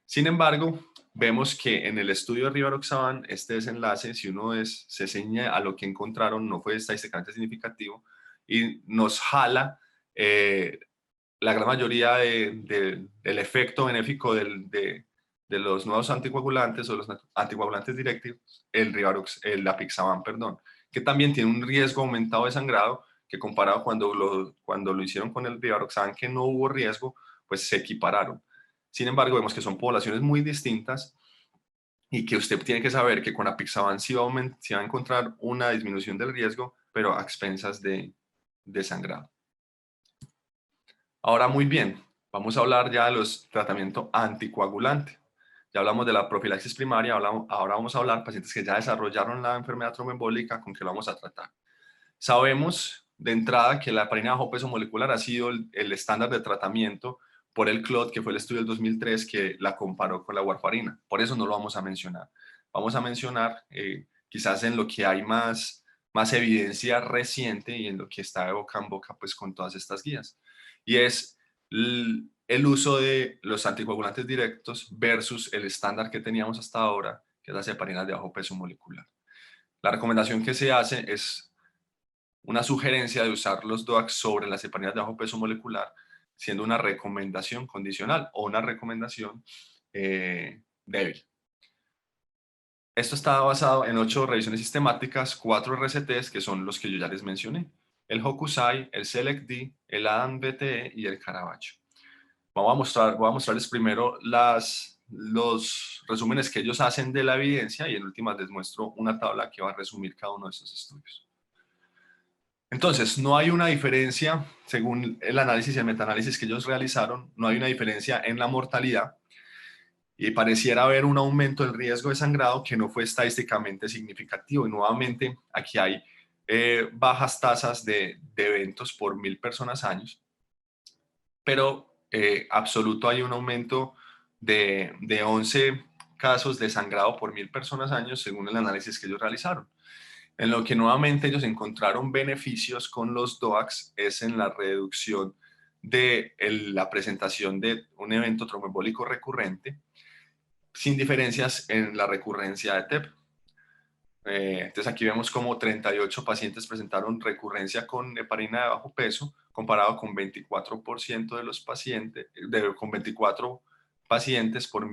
Sin embargo, vemos que en el estudio de rivaroxaban, este desenlace, si uno se ciñe a lo que encontraron, no fue estadísticamente significativo y nos jala la gran mayoría del efecto benéfico de los nuevos anticoagulantes o los anticoagulantes directivos, el apixaban, perdón, que también tiene un riesgo aumentado de sangrado que comparado cuando lo hicieron con el rivaroxaban, que no hubo riesgo, pues se equipararon. Sin embargo, vemos que son poblaciones muy distintas y que usted tiene que saber que con apixaban sí va a encontrar una disminución del riesgo, pero a expensas de sangrado. Ahora, muy bien, vamos a hablar ya de los tratamientos anticoagulantes. Ya hablamos de la profilaxis primaria, ahora vamos a hablar de pacientes que ya desarrollaron la enfermedad tromboembólica, con que lo vamos a tratar. Sabemos de entrada que la heparina bajo peso molecular ha sido el estándar de tratamiento por el CLOT, que fue el estudio del 2003 que la comparó con la warfarina. Por eso no lo vamos a mencionar. Vamos a mencionar quizás en lo que hay más evidencia reciente y en lo que está de boca en boca pues con todas estas guías. Y es el uso de los anticoagulantes directos versus el estándar que teníamos hasta ahora, que es las heparinas de bajo peso molecular. La recomendación que se hace es una sugerencia de usar los DOACs sobre las heparinas de bajo peso molecular, siendo una recomendación condicional o una recomendación débil. Esto está basado en 8 revisiones sistemáticas, 4 RCTs, que son los que yo ya les mencioné: el Hokusai, el SELECT-D, el ADAM-BTE y el Caravaggio. Voy a mostrarles primero los resúmenes que ellos hacen de la evidencia, y en últimas les muestro una tabla que va a resumir cada uno de estos estudios. Entonces, no hay una diferencia, según el análisis y el metaanálisis que ellos realizaron, no hay una diferencia en la mortalidad, y pareciera haber un aumento del riesgo de sangrado que no fue estadísticamente significativo. Y nuevamente, aquí hay bajas tasas de eventos por 1000 personas años, pero absoluto hay un aumento de 11 casos de sangrado por 1000 personas años, según el análisis que ellos realizaron. En lo que nuevamente ellos encontraron beneficios con los DOACs es en la reducción de la presentación de un evento tromboembólico recurrente, sin diferencias en la recurrencia de TEP. Entonces aquí vemos como 38 pacientes presentaron recurrencia con heparina de bajo peso, comparado con 24% de los pacientes, con 24 pacientes por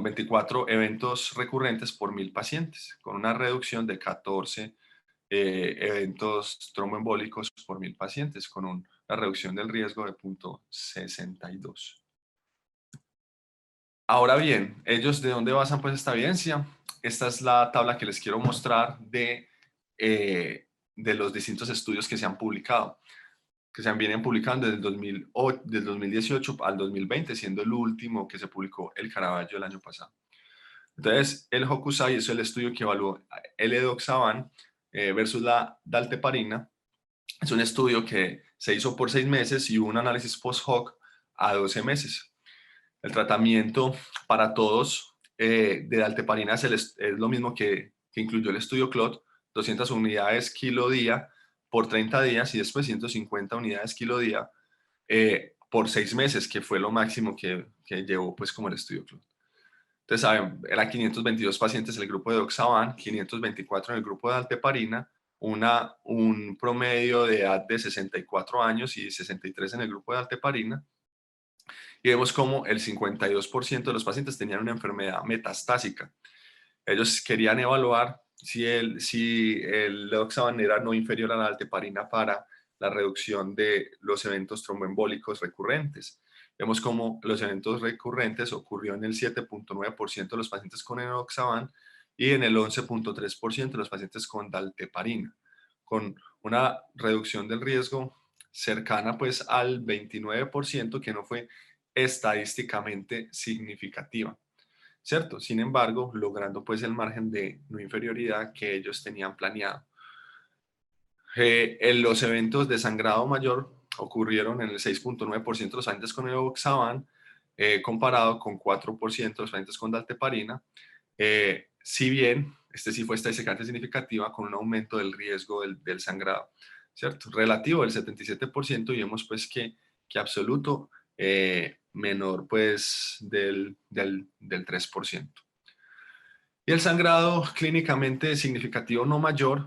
24 eventos recurrentes por 1000 pacientes, con una reducción de 14 eventos tromboembólicos por 1000 pacientes, con una reducción del riesgo de 0.62. Ahora bien, ¿ellos de dónde basan pues esta evidencia? Esta es la tabla que les quiero mostrar de los distintos estudios que se han publicado, que se vienen publicando desde del 2018 al 2020, siendo el último que se publicó el Caravaggio el año pasado. Entonces, el Hokusai es el estudio que evaluó el edoxaban versus la dalteparina. Es un estudio que se hizo por 6 meses y un análisis post-hoc a 12 meses. El tratamiento para todos de dalteparina es lo mismo que incluyó el estudio CLOT: 200 unidades kilo día por 30 días y después 150 unidades kilo día por 6 meses, que fue lo máximo que llevó pues como el estudio CLOT. Entonces, saben, eran 522 pacientes en el grupo de Doxaban, 524 en el grupo de dalteparina, un promedio de edad de 64 años y 63 en el grupo de dalteparina. Y vemos como el 52% de los pacientes tenían una enfermedad metastásica. Ellos querían evaluar si el Doxaban era no inferior a la dalteparina para la reducción de los eventos tromboembólicos recurrentes. Vemos como los eventos recurrentes ocurrió en el 7.9% de los pacientes con enoxaban y en el 11.3% de los pacientes con dalteparina, con una reducción del riesgo cercana pues al 29%, que no fue estadísticamente significativa, ¿cierto? Sin embargo, logrando pues el margen de no inferioridad que ellos tenían planeado. En los eventos de sangrado mayor ocurrieron en el 6.9% de los pacientes con edoxaban, comparado con 4% de los pacientes con dalteparina, si bien este sí fue estadísticamente significativa, con un aumento del riesgo del sangrado, ¿cierto? Relativo del 77%, y vemos pues que absoluto menor pues del 3%. Y el sangrado clínicamente significativo no mayor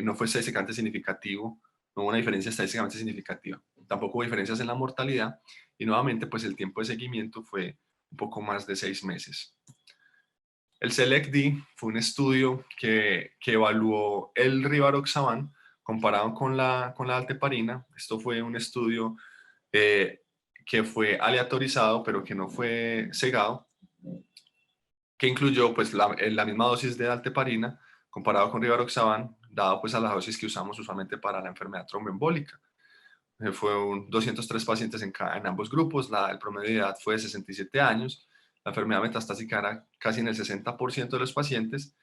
no fue estadísticamente significativo, no hubo una diferencia estadísticamente significativa. Tampoco hubo diferencias en la mortalidad, y nuevamente pues el tiempo de seguimiento fue un poco más de 6 meses. El SELECT-D fue un estudio que evaluó el rivaroxaban comparado con la dalteparina. Esto fue un estudio que fue aleatorizado, pero que no fue cegado, que incluyó pues la misma dosis de dalteparina comparado con rivaroxaban, dado pues a la dosis que usamos usualmente para la enfermedad tromboembólica. Fue 203 pacientes en ambos grupos, el promedio de edad fue de 67 años, La enfermedad metastásica era casi en el 60% de los pacientes.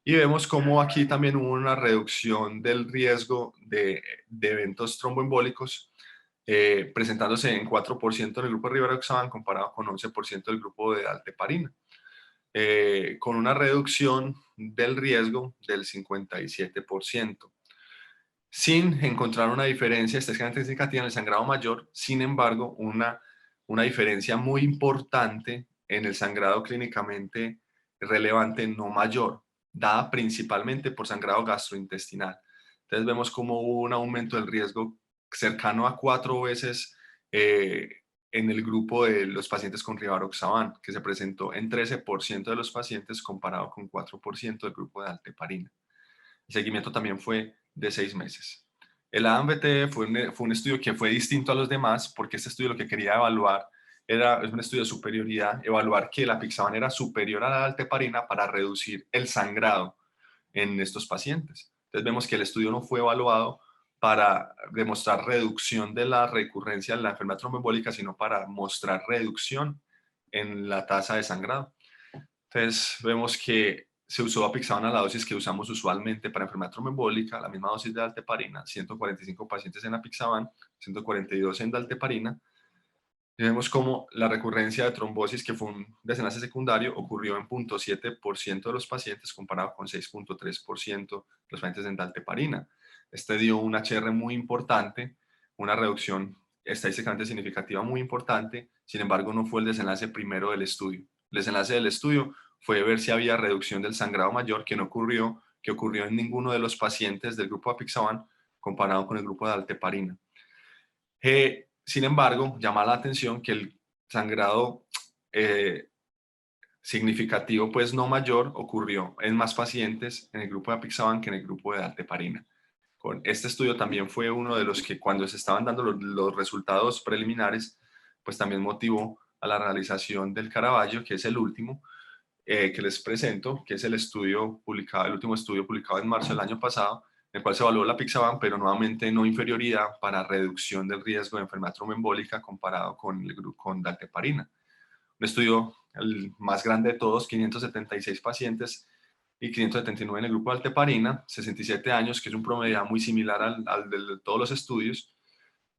Y vemos cómo aquí también hubo una reducción del riesgo de eventos tromboembólicos, presentándose en 4% en el grupo de rivaroxaban comparado con 11% del grupo de dalteparina, con una reducción del riesgo del 57%, sin encontrar una diferencia estadísticamente significativa en el sangrado mayor. Sin embargo, una diferencia muy importante en el sangrado clínicamente relevante no mayor, dada principalmente por sangrado gastrointestinal. Entonces vemos cómo hubo un aumento del riesgo cercano a 4 veces en el grupo de los pacientes con rivaroxaban, que se presentó en 13% de los pacientes comparado con 4% del grupo de dalteparina. El seguimiento también fue de 6 meses. El AMBT fue un estudio que fue distinto a los demás porque este estudio lo que quería evaluar es un estudio de superioridad, evaluar que la apixaban era superior a la dalteparina para reducir el sangrado en estos pacientes. Entonces vemos que el estudio no fue evaluado para demostrar reducción de la recurrencia de la enfermedad tromboembólica, sino para mostrar reducción en la tasa de sangrado. Entonces vemos que se usó apixaban a la dosis que usamos usualmente para enfermedad tromboembólica, la misma dosis de dalteparina, 145 pacientes en apixaban, 142 en dalteparina. Y vemos cómo la recurrencia de trombosis, que fue un desenlace secundario, ocurrió en 0.7% de los pacientes comparado con 6.3% de los pacientes en dalteparina. Este dio un HR muy importante, una reducción estadísticamente significativa muy importante. Sin embargo, no fue el desenlace primero del estudio. El desenlace del estudio fue ver si había reducción del sangrado mayor, que no ocurrió, que ocurrió en ninguno de los pacientes del grupo de apixaban comparado con el grupo de dalteparina. Sin embargo, llama la atención que el sangrado significativo, pues no mayor, ocurrió en más pacientes en el grupo de apixaban que en el grupo de dalteparina. Con este estudio también fue uno de los que cuando se estaban dando los resultados preliminares, pues también motivó a la realización del Caravaggio, que es el último que les presento, que es el estudio publicado, el último estudio publicado en marzo del año pasado, en el cual se evaluó la apixaban, pero nuevamente no inferioridad para reducción del riesgo de enfermedad tromboembólica comparado con dalteparina. Un estudio el más grande de todos, 576 pacientes y 579 en el grupo de dalteparina, 67 años, que es un promedio de edad muy similar al de todos los estudios.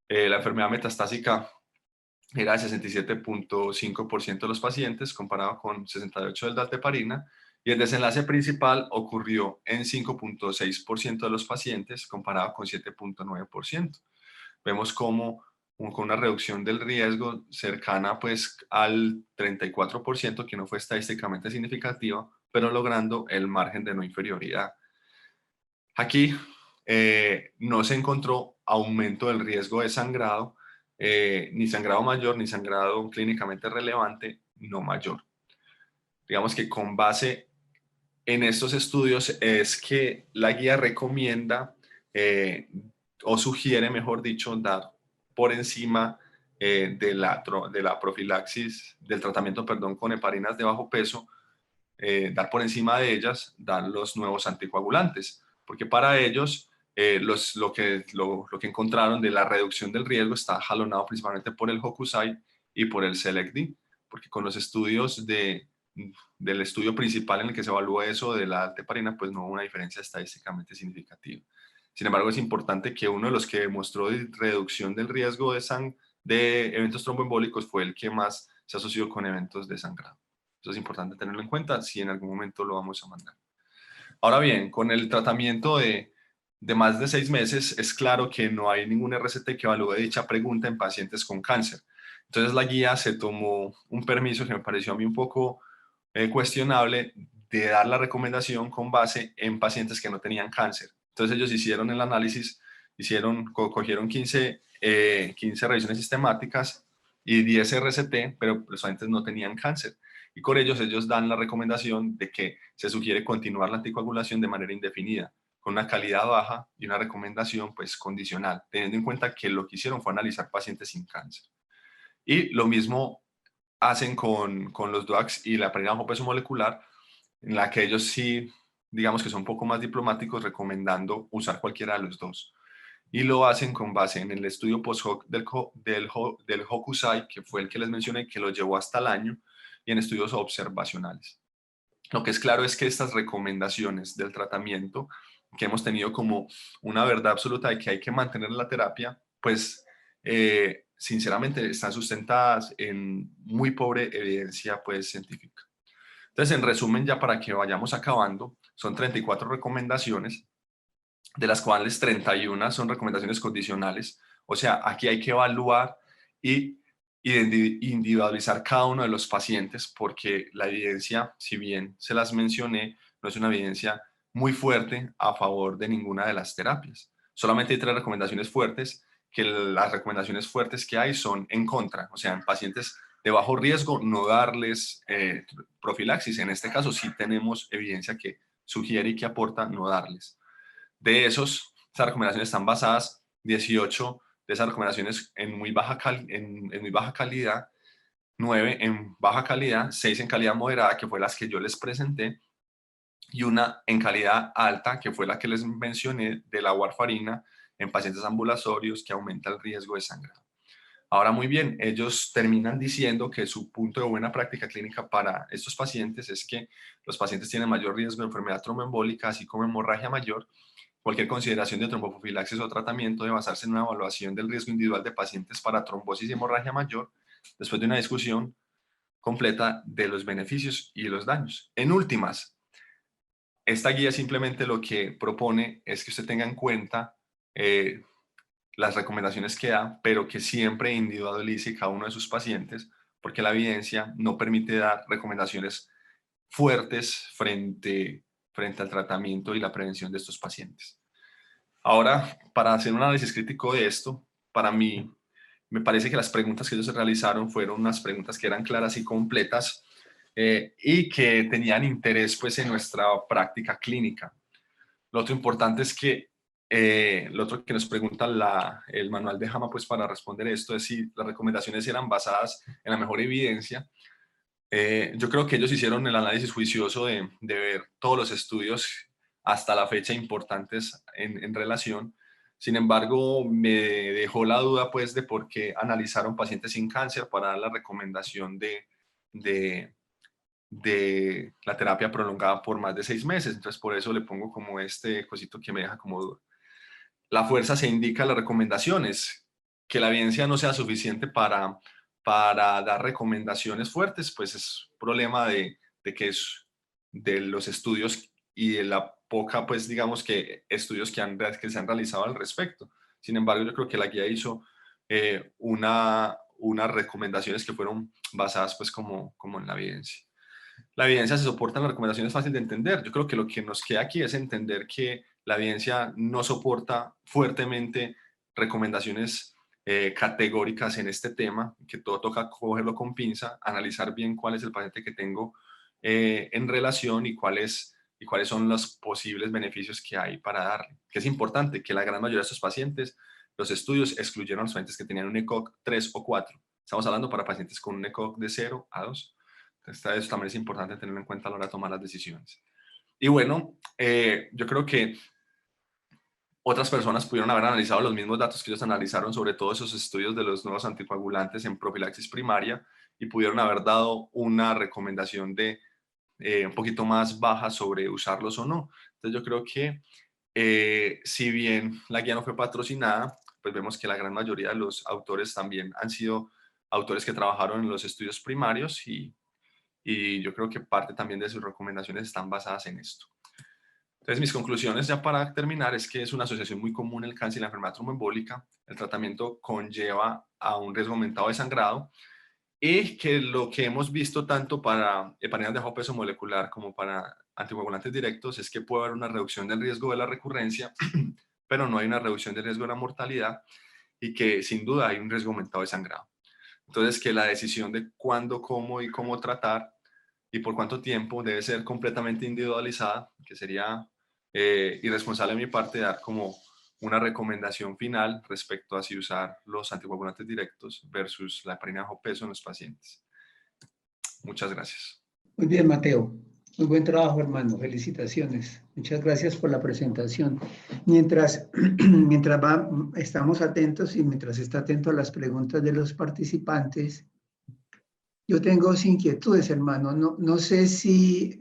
La enfermedad metastásica era de 67.5% de los pacientes, comparado con 68% del dalteparina, y el desenlace principal ocurrió en 5.6% de los pacientes, comparado con 7.9%. Vemos cómo con una reducción del riesgo cercana pues al 34%, que no fue estadísticamente significativa, pero logrando el margen de no inferioridad. Aquí no se encontró aumento del riesgo de sangrado, ni sangrado mayor, ni sangrado clínicamente relevante, no mayor. Digamos que con base en estos estudios es que la guía recomienda o sugiere, mejor dicho, dar por encima de la profilaxis, del tratamiento, perdón, con heparinas de bajo peso, dar por encima de ellas, dar los nuevos anticoagulantes, porque para ellos lo que encontraron de la reducción del riesgo está jalonado principalmente por el Hokusai y por el Select-D, porque con los estudios del estudio principal en el que se evalúa eso de la dalteparina, pues no hubo una diferencia estadísticamente significativa. Sin embargo, es importante que uno de los que demostró reducción del riesgo de eventos tromboembólicos fue el que más se asoció con eventos de sangrado. Eso es importante tenerlo en cuenta si en algún momento lo vamos a mandar. Ahora bien, con el tratamiento de más de 6 meses, es claro que no hay ningún RCT que evalúe dicha pregunta en pacientes con cáncer. Entonces la guía se tomó un permiso que me pareció a mí un poco cuestionable de dar la recomendación con base en pacientes que no tenían cáncer. Entonces ellos hicieron el análisis, cogieron 15 revisiones sistemáticas y 10 RCT, pero los pacientes no tenían cáncer. Y con ellos dan la recomendación de que se sugiere continuar la anticoagulación de manera indefinida, con una calidad baja y una recomendación pues condicional, teniendo en cuenta que lo que hicieron fue analizar pacientes sin cáncer. Y lo mismo hacen con los DOACs y la pérdida bajo peso molecular, en la que ellos sí, digamos que son un poco más diplomáticos, recomendando usar cualquiera de los dos. Y lo hacen con base en el estudio post-hoc del Hokusai, que fue el que les mencioné, que lo llevó hasta el año, y en estudios observacionales. Lo que es claro es que estas recomendaciones del tratamiento que hemos tenido como una verdad absoluta de que hay que mantener la terapia, pues sinceramente están sustentadas en muy pobre evidencia pues científica. Entonces, en resumen, ya para que vayamos acabando, son 34 recomendaciones, de las cuales 31 son recomendaciones condicionales. O sea, aquí hay que evaluar y individualizar cada uno de los pacientes, porque la evidencia, si bien se las mencioné, no es una evidencia muy fuerte a favor de ninguna de las terapias. Solamente hay 3 recomendaciones fuertes, que las recomendaciones fuertes que hay son en contra, o sea, en pacientes de bajo riesgo, no darles profilaxis. En este caso sí tenemos evidencia que sugiere y que aporta no darles. De esas recomendaciones están basadas 18 de esas recomendaciones en muy baja calidad, 9 en baja calidad, 6 en calidad moderada, que fue las que yo les presenté, y una en calidad alta, que fue la que les mencioné, de la warfarina en pacientes ambulatorios, que aumenta el riesgo de sangrado. Ahora, muy bien, ellos terminan diciendo que su punto de buena práctica clínica para estos pacientes es que los pacientes tienen mayor riesgo de enfermedad tromboembólica, así como hemorragia mayor. Cualquier consideración de tromboprofilaxis o tratamiento debe basarse en una evaluación del riesgo individual de pacientes para trombosis y hemorragia mayor, después de una discusión completa de los beneficios y los daños. En últimas, esta guía simplemente lo que propone es que usted tenga en cuenta las recomendaciones que da, pero que siempre individualice cada uno de sus pacientes, porque la evidencia no permite dar recomendaciones fuertes frente al tratamiento y la prevención de estos pacientes. Ahora, para hacer un análisis crítico de esto, para mí me parece que las preguntas que ellos realizaron fueron unas preguntas que eran claras y completas y que tenían interés pues en nuestra práctica clínica. Lo otro importante es que lo otro que nos pregunta el manual de JAMA pues para responder esto es si las recomendaciones eran basadas en la mejor evidencia. Yo creo que ellos hicieron el análisis juicioso de ver todos los estudios hasta la fecha importantes en relación. Sin embargo, me dejó la duda pues de por qué analizaron pacientes sin cáncer para dar la recomendación de la terapia prolongada por más de 6 meses. Entonces, por eso le pongo como este cosito que me deja como duda. La fuerza se indica en las recomendaciones. Que la evidencia no sea suficiente para dar recomendaciones fuertes, pues es problema de los estudios y de la poca, pues digamos que estudios que se han realizado al respecto. Sin embargo, yo creo que la guía hizo unas recomendaciones que fueron basadas pues como en la evidencia. La evidencia se soporta en las recomendaciones fácil de entender. Yo creo que lo que nos queda aquí es entender que la evidencia no soporta fuertemente recomendaciones categóricas en este tema, que todo toca cogerlo con pinza, analizar bien cuál es el paciente que tengo en relación y cuáles son los posibles beneficios que hay para darle. Que es importante que la gran mayoría de estos pacientes, los estudios excluyeron a los pacientes que tenían un ECOG 3 o 4. Estamos hablando para pacientes con un ECOG de 0 a 2. Eso también es importante tenerlo en cuenta a la hora de tomar las decisiones. Y bueno, yo creo que otras personas pudieron haber analizado los mismos datos que ellos analizaron sobre todos esos estudios de los nuevos anticoagulantes en profilaxis primaria y pudieron haber dado una recomendación de un poquito más baja sobre usarlos o no. Entonces yo creo que si bien la guía no fue patrocinada, pues vemos que la gran mayoría de los autores también han sido autores que trabajaron en los estudios primarios y yo creo que parte también de sus recomendaciones están basadas en esto. Entonces, mis conclusiones ya para terminar es que es una asociación muy común el cáncer y la enfermedad tromboembólica. El tratamiento conlleva a un riesgo aumentado de sangrado y que lo que hemos visto tanto para heparinas de bajo peso molecular como para anticoagulantes directos es que puede haber una reducción del riesgo de la recurrencia, pero no hay una reducción del riesgo de la mortalidad y que sin duda hay un riesgo aumentado de sangrado. Entonces, que la decisión de cuándo, cómo y cómo tratar y por cuánto tiempo debe ser completamente individualizada, que sería irresponsable de mi parte dar como una recomendación final respecto a si usar los anticoagulantes directos versus la heparina bajo peso en los pacientes. Muchas gracias. Muy bien, Mateo. Muy buen trabajo, hermano. Felicitaciones. Muchas gracias por la presentación. Mientras estamos atentos y mientras está atento a las preguntas de los participantes, Yo tengo dos inquietudes, hermano. No sé si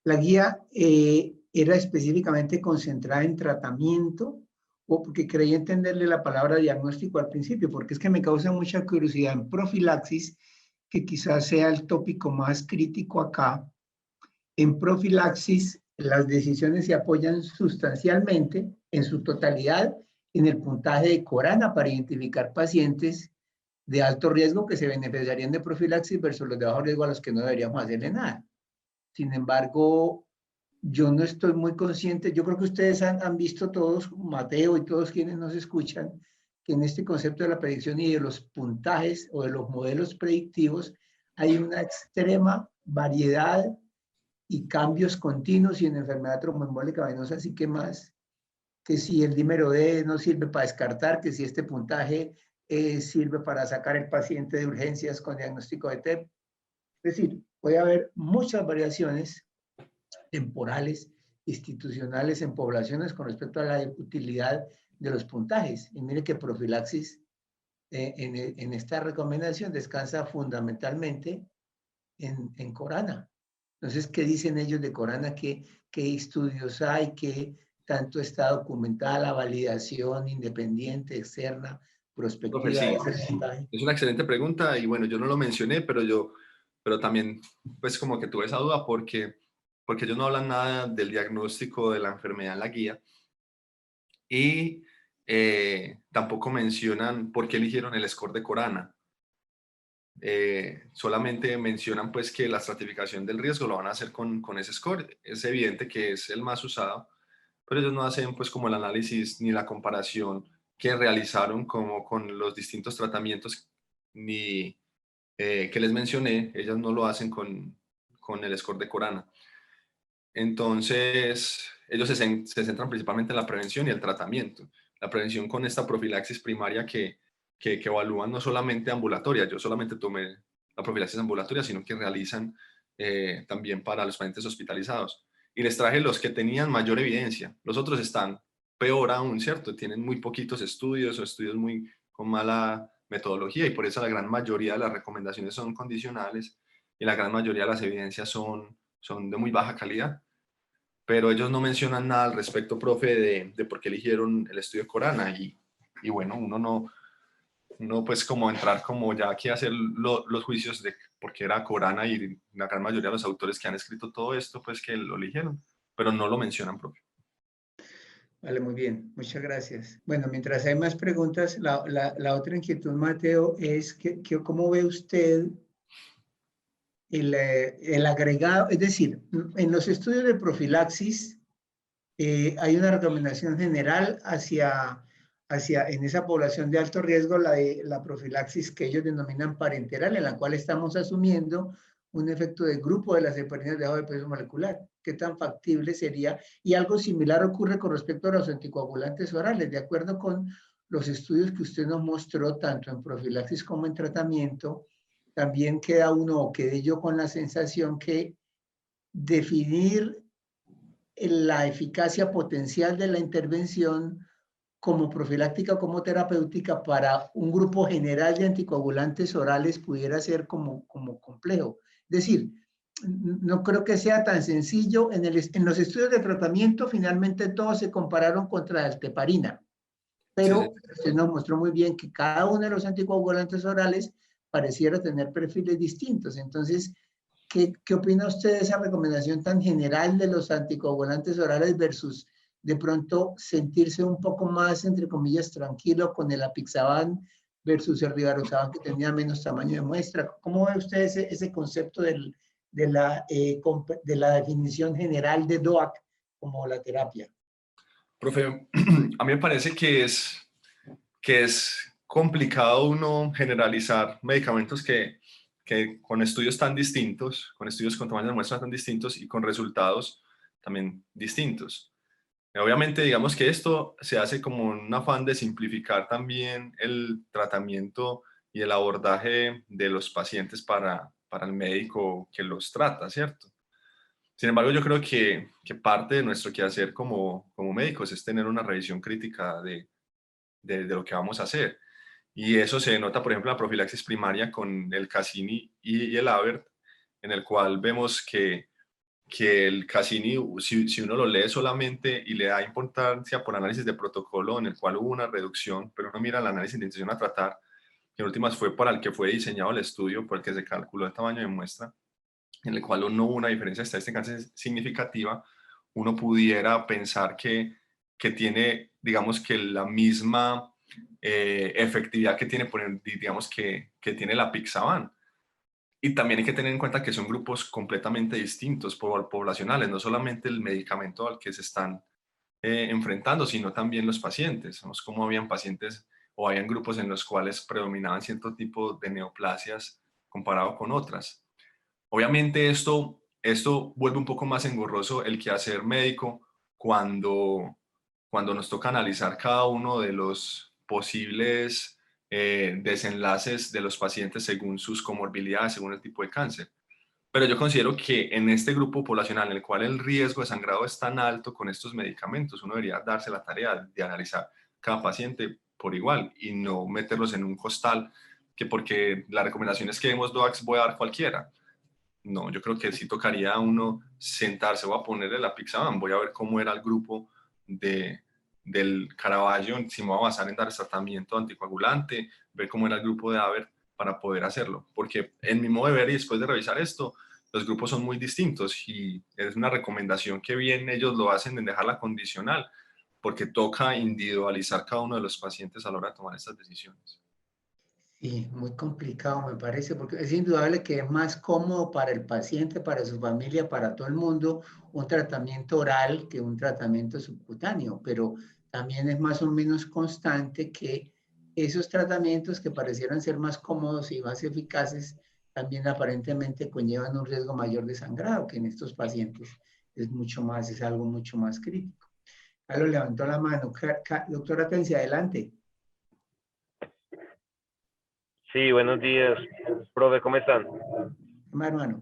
la guía era específicamente concentrada en tratamiento o porque creí entenderle la palabra diagnóstico al principio, porque es que me causa mucha curiosidad en profilaxis, que quizás sea el tópico más crítico acá. En profilaxis, las decisiones se apoyan sustancialmente, en su totalidad, en el puntaje de Corana para identificar pacientes de alto riesgo que se beneficiarían de profilaxis versus los de bajo riesgo a los que no deberíamos hacerle nada. Sin embargo, yo no estoy muy consciente, yo creo que ustedes han visto todos, Mateo y todos quienes nos escuchan, que en este concepto de la predicción y de los puntajes o de los modelos predictivos hay una extrema variedad y cambios continuos y en enfermedad tromboembólica venosa, así que más, que si el dímero D no sirve para descartar, que si este puntaje sirve para sacar el paciente de urgencias con diagnóstico de TEP. Es decir, puede haber muchas variaciones temporales, institucionales en poblaciones con respecto a la utilidad de los puntajes. Y mire que profilaxis en esta recomendación descansa fundamentalmente en Corana. Entonces, ¿qué dicen ellos de Corana? ¿Qué estudios hay? ¿Qué tanto está documentada la validación independiente, externa, Profe, prospectiva de sí, ese puntaje? es una excelente pregunta y bueno, yo no lo mencioné, pero también pues como que tuve esa duda porque ellos no hablan nada del diagnóstico de la enfermedad en la guía y tampoco mencionan por qué eligieron el score de Corana. Solamente mencionan pues que la estratificación del riesgo lo van a hacer con ese score. Es evidente que es el más usado, pero ellos no hacen pues como el análisis ni la comparación que realizaron como con los distintos tratamientos ni que les mencioné, ellas no lo hacen con el score de Corana. Entonces, ellos se centran principalmente en la prevención y el tratamiento. La prevención con esta profilaxis primaria que evalúan no solamente ambulatoria, yo solamente tomé la profilaxis ambulatoria, sino que realizan también para los pacientes hospitalizados. Y les traje los que tenían mayor evidencia. Los otros están peor aún, ¿cierto? Tienen muy poquitos estudios o estudios muy con mala metodología y por eso la gran mayoría de las recomendaciones son condicionales y la gran mayoría de las evidencias son de muy baja calidad. Pero ellos no mencionan nada al respecto, profe, de por qué eligieron el estudio Corana y bueno, uno pues como entrar como ya aquí a hacer los juicios de por qué era Corana y la gran mayoría de los autores que han escrito todo esto pues que lo eligieron, pero no lo mencionan, profe. Vale, muy bien, muchas gracias. Bueno, mientras hay más preguntas, la otra inquietud, Mateo, es ¿cómo ve usted el agregado? Es decir, en los estudios de profilaxis hay una recomendación general en esa población de alto riesgo, la profilaxis que ellos denominan parenteral, en la cual estamos asumiendo un efecto de grupo de las heparinas de bajo peso molecular. ¿Qué tan factible sería? Y algo similar ocurre con respecto a los anticoagulantes orales. De acuerdo con los estudios que usted nos mostró, tanto en profilaxis como en tratamiento, también queda uno, o quedé yo con la sensación que definir la eficacia potencial de la intervención como profiláctica o como terapéutica para un grupo general de anticoagulantes orales pudiera ser como complejo. Es decir, no creo que sea tan sencillo. En los estudios de tratamiento, finalmente todos se compararon contra la alteparina, Sí, pero sí. usted nos mostró muy bien que cada uno de los anticoagulantes orales pareciera tener perfiles distintos. Entonces, ¿qué opina usted de esa recomendación tan general de los anticoagulantes orales versus de pronto sentirse un poco más, entre comillas, tranquilo con el apixaban versus el rivaroxaban que tenía menos tamaño de muestra? ¿Cómo ve usted ese concepto de la definición general de DOAC como la terapia? Profe, a mí me parece que es complicado uno generalizar medicamentos que con estudios tan distintos, con estudios con tamaños de muestras tan distintos y con resultados también distintos. Obviamente, digamos que esto se hace como un afán de simplificar también el tratamiento y el abordaje de los pacientes para el médico que los trata, ¿cierto? Sin embargo, yo creo que parte de nuestro quehacer como médicos es tener una revisión crítica de lo que vamos a hacer. Y eso se denota, por ejemplo, en la profilaxis primaria con el Cassini y el Avert, en el cual vemos que el Cassini, si uno lo lee solamente y le da importancia por análisis de protocolo, en el cual hubo una reducción, pero uno mira el análisis de intención a tratar, que en últimas fue para el que fue diseñado el estudio, por el que se calculó el tamaño de muestra, en el cual no hubo una diferencia estadística significativa, uno pudiera pensar que tiene, digamos, que la misma efectividad que tiene, digamos, que tiene la Pixaban. Y también hay que tener en cuenta que son grupos completamente distintos, poblacionales, no solamente el medicamento al que se están enfrentando, sino también los pacientes. Vemos cómo habían pacientes o habían grupos en los cuales predominaban cierto tipo de neoplasias comparado con otras. Obviamente esto vuelve un poco más engorroso el quehacer médico cuando nos toca analizar cada uno de los posibles desenlaces de los pacientes según sus comorbilidades, según el tipo de cáncer. Pero yo considero que en este grupo poblacional en el cual el riesgo de sangrado es tan alto con estos medicamentos, uno debería darse la tarea de analizar cada paciente por igual y no meterlos en un costal que porque la recomendación es que demos DOACs voy a dar cualquiera. No, yo creo que sí tocaría a uno sentarse, voy a ponerle la Pixaban, voy a ver cómo era el grupo del Caravaggio, si me voy a basar en dar tratamiento anticoagulante, ver cómo era el grupo de Avert para poder hacerlo. Porque en mi modo de ver y después de revisar esto, los grupos son muy distintos y es una recomendación que bien ellos lo hacen en dejarla condicional, porque toca individualizar cada uno de los pacientes a la hora de tomar estas decisiones. Sí, muy complicado me parece, porque es indudable que es más cómodo para el paciente, para su familia, para todo el mundo, un tratamiento oral que un tratamiento subcutáneo, pero también es más o menos constante que esos tratamientos que parecieran ser más cómodos y más eficaces, también aparentemente conllevan un riesgo mayor de sangrado, que en estos pacientes es mucho más, es algo mucho más crítico. Carlos levantó la mano. Doctora Tensi, adelante. Sí, buenos días, profe, ¿cómo están? Hermano.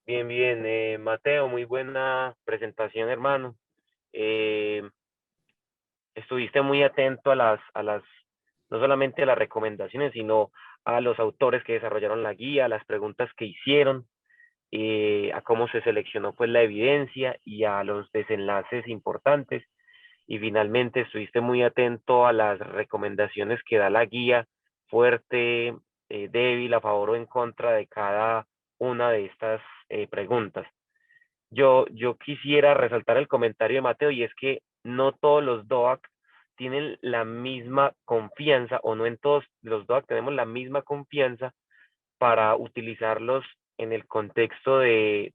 Bien, bien. Mateo, muy buena presentación, hermano. Eh, Estuviste muy atento no solamente a las recomendaciones, sino a los autores que desarrollaron la guía, a las preguntas que hicieron, a cómo se seleccionó pues la evidencia y a los desenlaces importantes. Y finalmente estuviste muy atento a las recomendaciones que da la guía, fuerte, débil, a favor o en contra de cada una de estas preguntas. Yo quisiera resaltar el comentario de Mateo y es que no todos los DOAC tienen la misma confianza o no en todos los DOAC tenemos la misma confianza para utilizarlos en el contexto de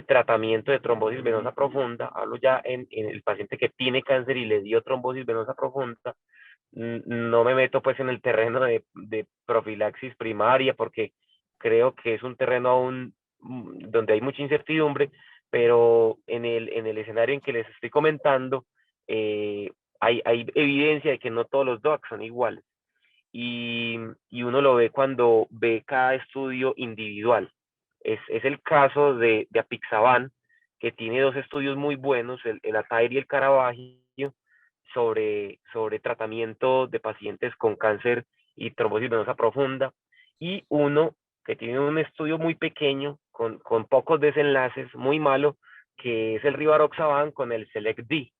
tratamiento de trombosis venosa profunda. Hablo ya en el paciente que tiene cáncer y le dio trombosis venosa profunda. No me meto pues en el terreno de profilaxis primaria porque creo que es un terreno aún donde hay mucha incertidumbre, pero en el escenario en que les estoy comentando, hay evidencia de que no todos los DOACs son iguales. Y uno lo ve cuando ve cada estudio individual. Es el caso de Apixaban, que tiene dos estudios muy buenos, el ATAIR y el Caravaggio, sobre tratamiento de pacientes con cáncer y trombosis venosa profunda, y uno que tiene un estudio muy pequeño, con pocos desenlaces, muy malo, que es el Rivaroxaban con el SELECT-D,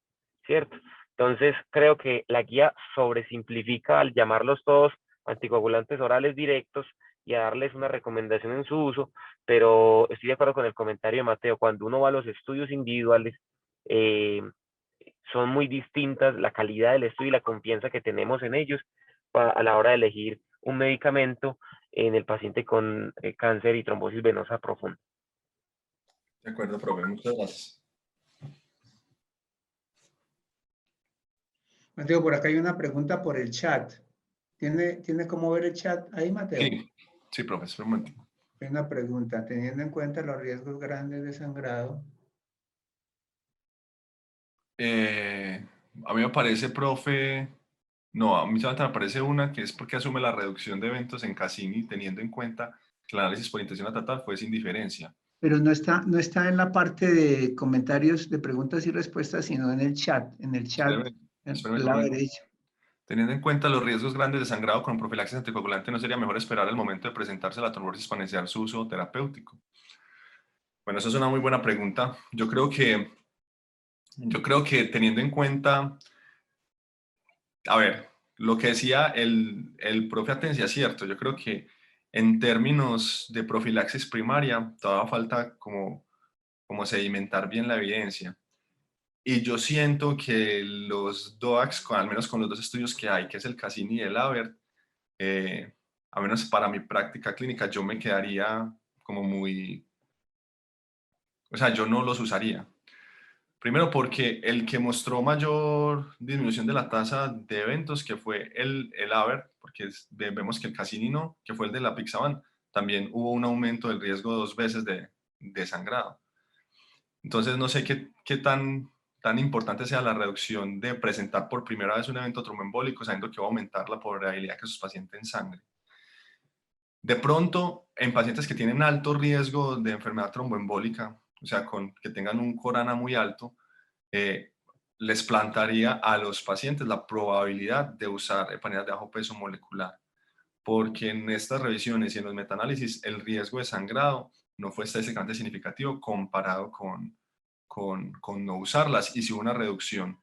¿cierto? Entonces, creo que la guía sobresimplifica al llamarlos todos anticoagulantes orales directos y a darles una recomendación en su uso, pero estoy de acuerdo con el comentario de Mateo, cuando uno va a los estudios individuales, son muy distintas la calidad del estudio y la confianza que tenemos en ellos a la hora de elegir un medicamento en el paciente con cáncer y trombosis venosa profunda. De acuerdo, profe, muchas gracias. Mateo, por acá hay una pregunta por el chat. ¿Tiene cómo ver el chat ahí, Mateo? Sí, profesor. Un momento. Hay una pregunta, teniendo en cuenta los riesgos grandes de sangrado. A mí me parece, profe, no, a mí solamente me parece una que es porque asume la reducción de eventos en Cassini, teniendo en cuenta que el análisis por intención a tratar fue sin diferencia. Pero no está en la parte de comentarios de preguntas y respuestas, sino en el chat, Espérame, en espérame el un lado momento. derecho. Teniendo en cuenta los riesgos grandes de sangrado con profilaxis anticoagulante, ¿no sería mejor esperar el momento de presentarse la trombosis para iniciar su uso terapéutico? Bueno, esa es una muy buena pregunta. Yo creo que teniendo en cuenta, a ver, lo que decía el profe Atencia es cierto. Yo creo que en términos de profilaxis primaria, todavía falta como sedimentar bien la evidencia. Y yo siento que los DOACs, al menos con los dos estudios que hay, que es el Cassini y el ABERT, a menos para mi práctica clínica, yo me quedaría como muy, o sea, yo no los usaría. Primero porque el que mostró mayor disminución de la tasa de eventos, que fue el ABERT, porque vemos que el Cassini no, que fue el de la Pixaban, también hubo un aumento del riesgo 2 veces de sangrado. Entonces no sé qué tan importante sea la reducción de presentar por primera vez un evento tromboembólico, sabiendo que va a aumentar la probabilidad que sus pacientes en sangre. De pronto, en pacientes que tienen alto riesgo de enfermedad tromboembólica, o sea, que tengan un corana muy alto, les plantaría a los pacientes la probabilidad de usar heparina de bajo peso molecular, porque en estas revisiones y en los metaanálisis el riesgo de sangrado no fue estadísticamente significativo comparado con no usarlas, y si hubo una reducción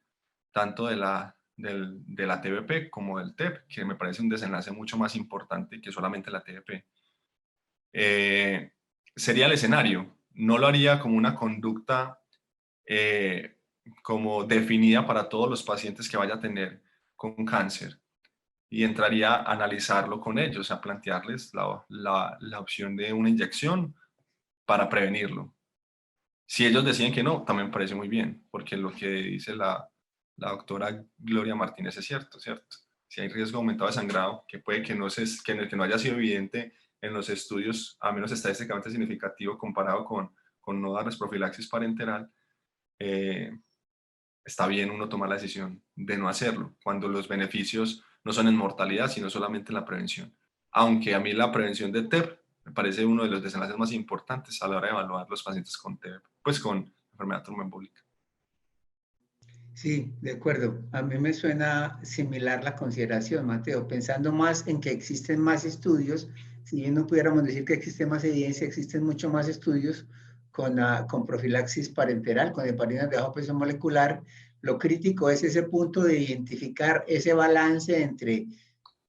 tanto de la TBP como del TEP, que me parece un desenlace mucho más importante que solamente la TBP. Sería el escenario. No lo haría como una conducta como definida para todos los pacientes que vaya a tener con cáncer, y entraría a analizarlo con ellos, a plantearles la opción de una inyección para prevenirlo. Si ellos deciden que no, también me parece muy bien, porque lo que dice la doctora Gloria Martínez es cierto, ¿cierto? Si hay riesgo aumentado de sangrado, que puede que no haya sido evidente en los estudios, a menos estadísticamente significativo comparado con no darles profilaxis parenteral, está bien uno tomar la decisión de no hacerlo, cuando los beneficios no son en mortalidad, sino solamente en la prevención. Aunque a mí la prevención de TEP me parece uno de los desenlaces más importantes a la hora de evaluar los pacientes con TEP, pues con enfermedad tromboembólica. Sí, de acuerdo. A mí me suena similar la consideración, Mateo, pensando más en que existen más estudios. Si bien no pudiéramos decir que existe más evidencia, existen mucho más estudios con profilaxis parenteral, con heparinas de bajo peso molecular. Lo crítico es ese punto de identificar ese balance entre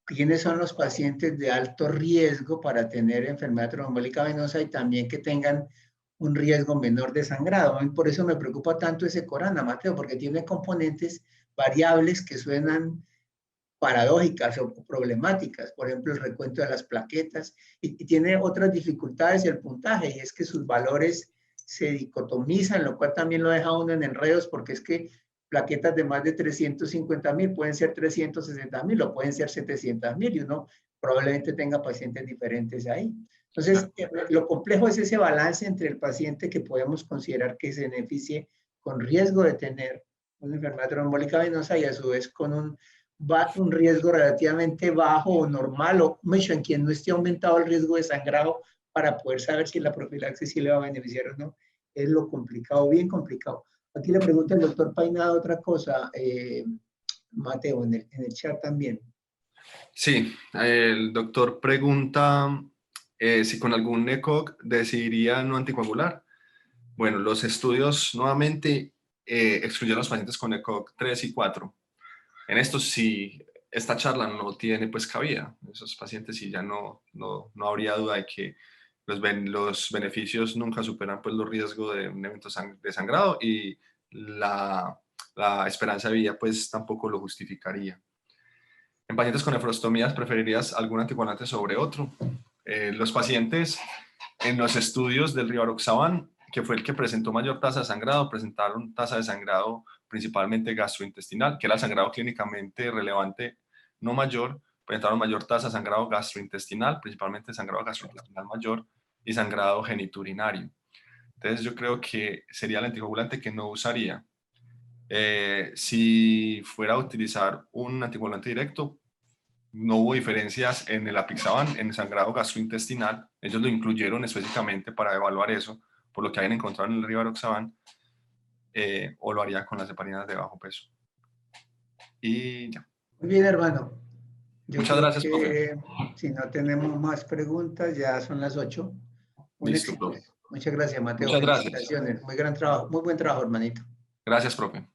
quiénes son los pacientes de alto riesgo para tener enfermedad tromboembólica venosa y también que tengan un riesgo menor de sangrado. Por eso me preocupa tanto ese corana, Mateo, porque tiene componentes variables que suenan paradójicas o problemáticas, por ejemplo, el recuento de las plaquetas, y tiene otras dificultades el puntaje, y es que sus valores se dicotomizan, lo cual también lo deja uno en enredos, porque es que plaquetas de más de 350.000 pueden ser 360.000 o pueden ser 700.000, y uno probablemente tenga pacientes diferentes ahí. Entonces, lo complejo es ese balance entre el paciente que podemos considerar que se beneficie con riesgo de tener una enfermedad trombólica venosa y a su vez con un riesgo relativamente bajo o normal, o en quien no esté aumentado el riesgo de sangrado, para poder saber si la profilaxis sí le va a beneficiar o no. Es lo complicado, bien complicado. Aquí le pregunta el doctor Painada otra cosa, Mateo, en el chat también. Sí, el doctor pregunta si con algún ECOG decidiría no anticoagular. Bueno, los estudios nuevamente excluyeron a los pacientes con ECOG 3 y 4. En esto sí, esta charla no tiene pues cabida. Esos pacientes sí ya no habría duda de que los beneficios nunca superan pues los riesgos de un evento de sangrado, y la esperanza de vida pues tampoco lo justificaría. En pacientes con nefrostomías, ¿preferirías algún anticoagulante sobre otro? Los pacientes en los estudios del rivaroxaban, que fue el que presentó mayor tasa de sangrado, presentaron tasa de sangrado principalmente gastrointestinal, que era el sangrado clínicamente relevante no mayor, presentaron mayor tasa de sangrado gastrointestinal, principalmente sangrado gastrointestinal mayor y sangrado geniturinario. Entonces yo creo que sería el anticoagulante que no usaría. Si fuera a utilizar un anticoagulante directo, no hubo diferencias en el apixaban, en el sangrado gastrointestinal. Ellos lo incluyeron específicamente para evaluar eso, por lo que habían encontrado en el rivaroxaban, o lo haría con las heparinas de bajo peso. Y ya. Muy bien, hermano. Yo Muchas creo gracias, profe. que si no tenemos más preguntas, ya son las 8. Un Listo, éxito. profe. Muchas gracias, Mateo. Muchas gracias. Felicitaciones. Muy gran trabajo, muy buen trabajo, hermanito. Gracias, profe.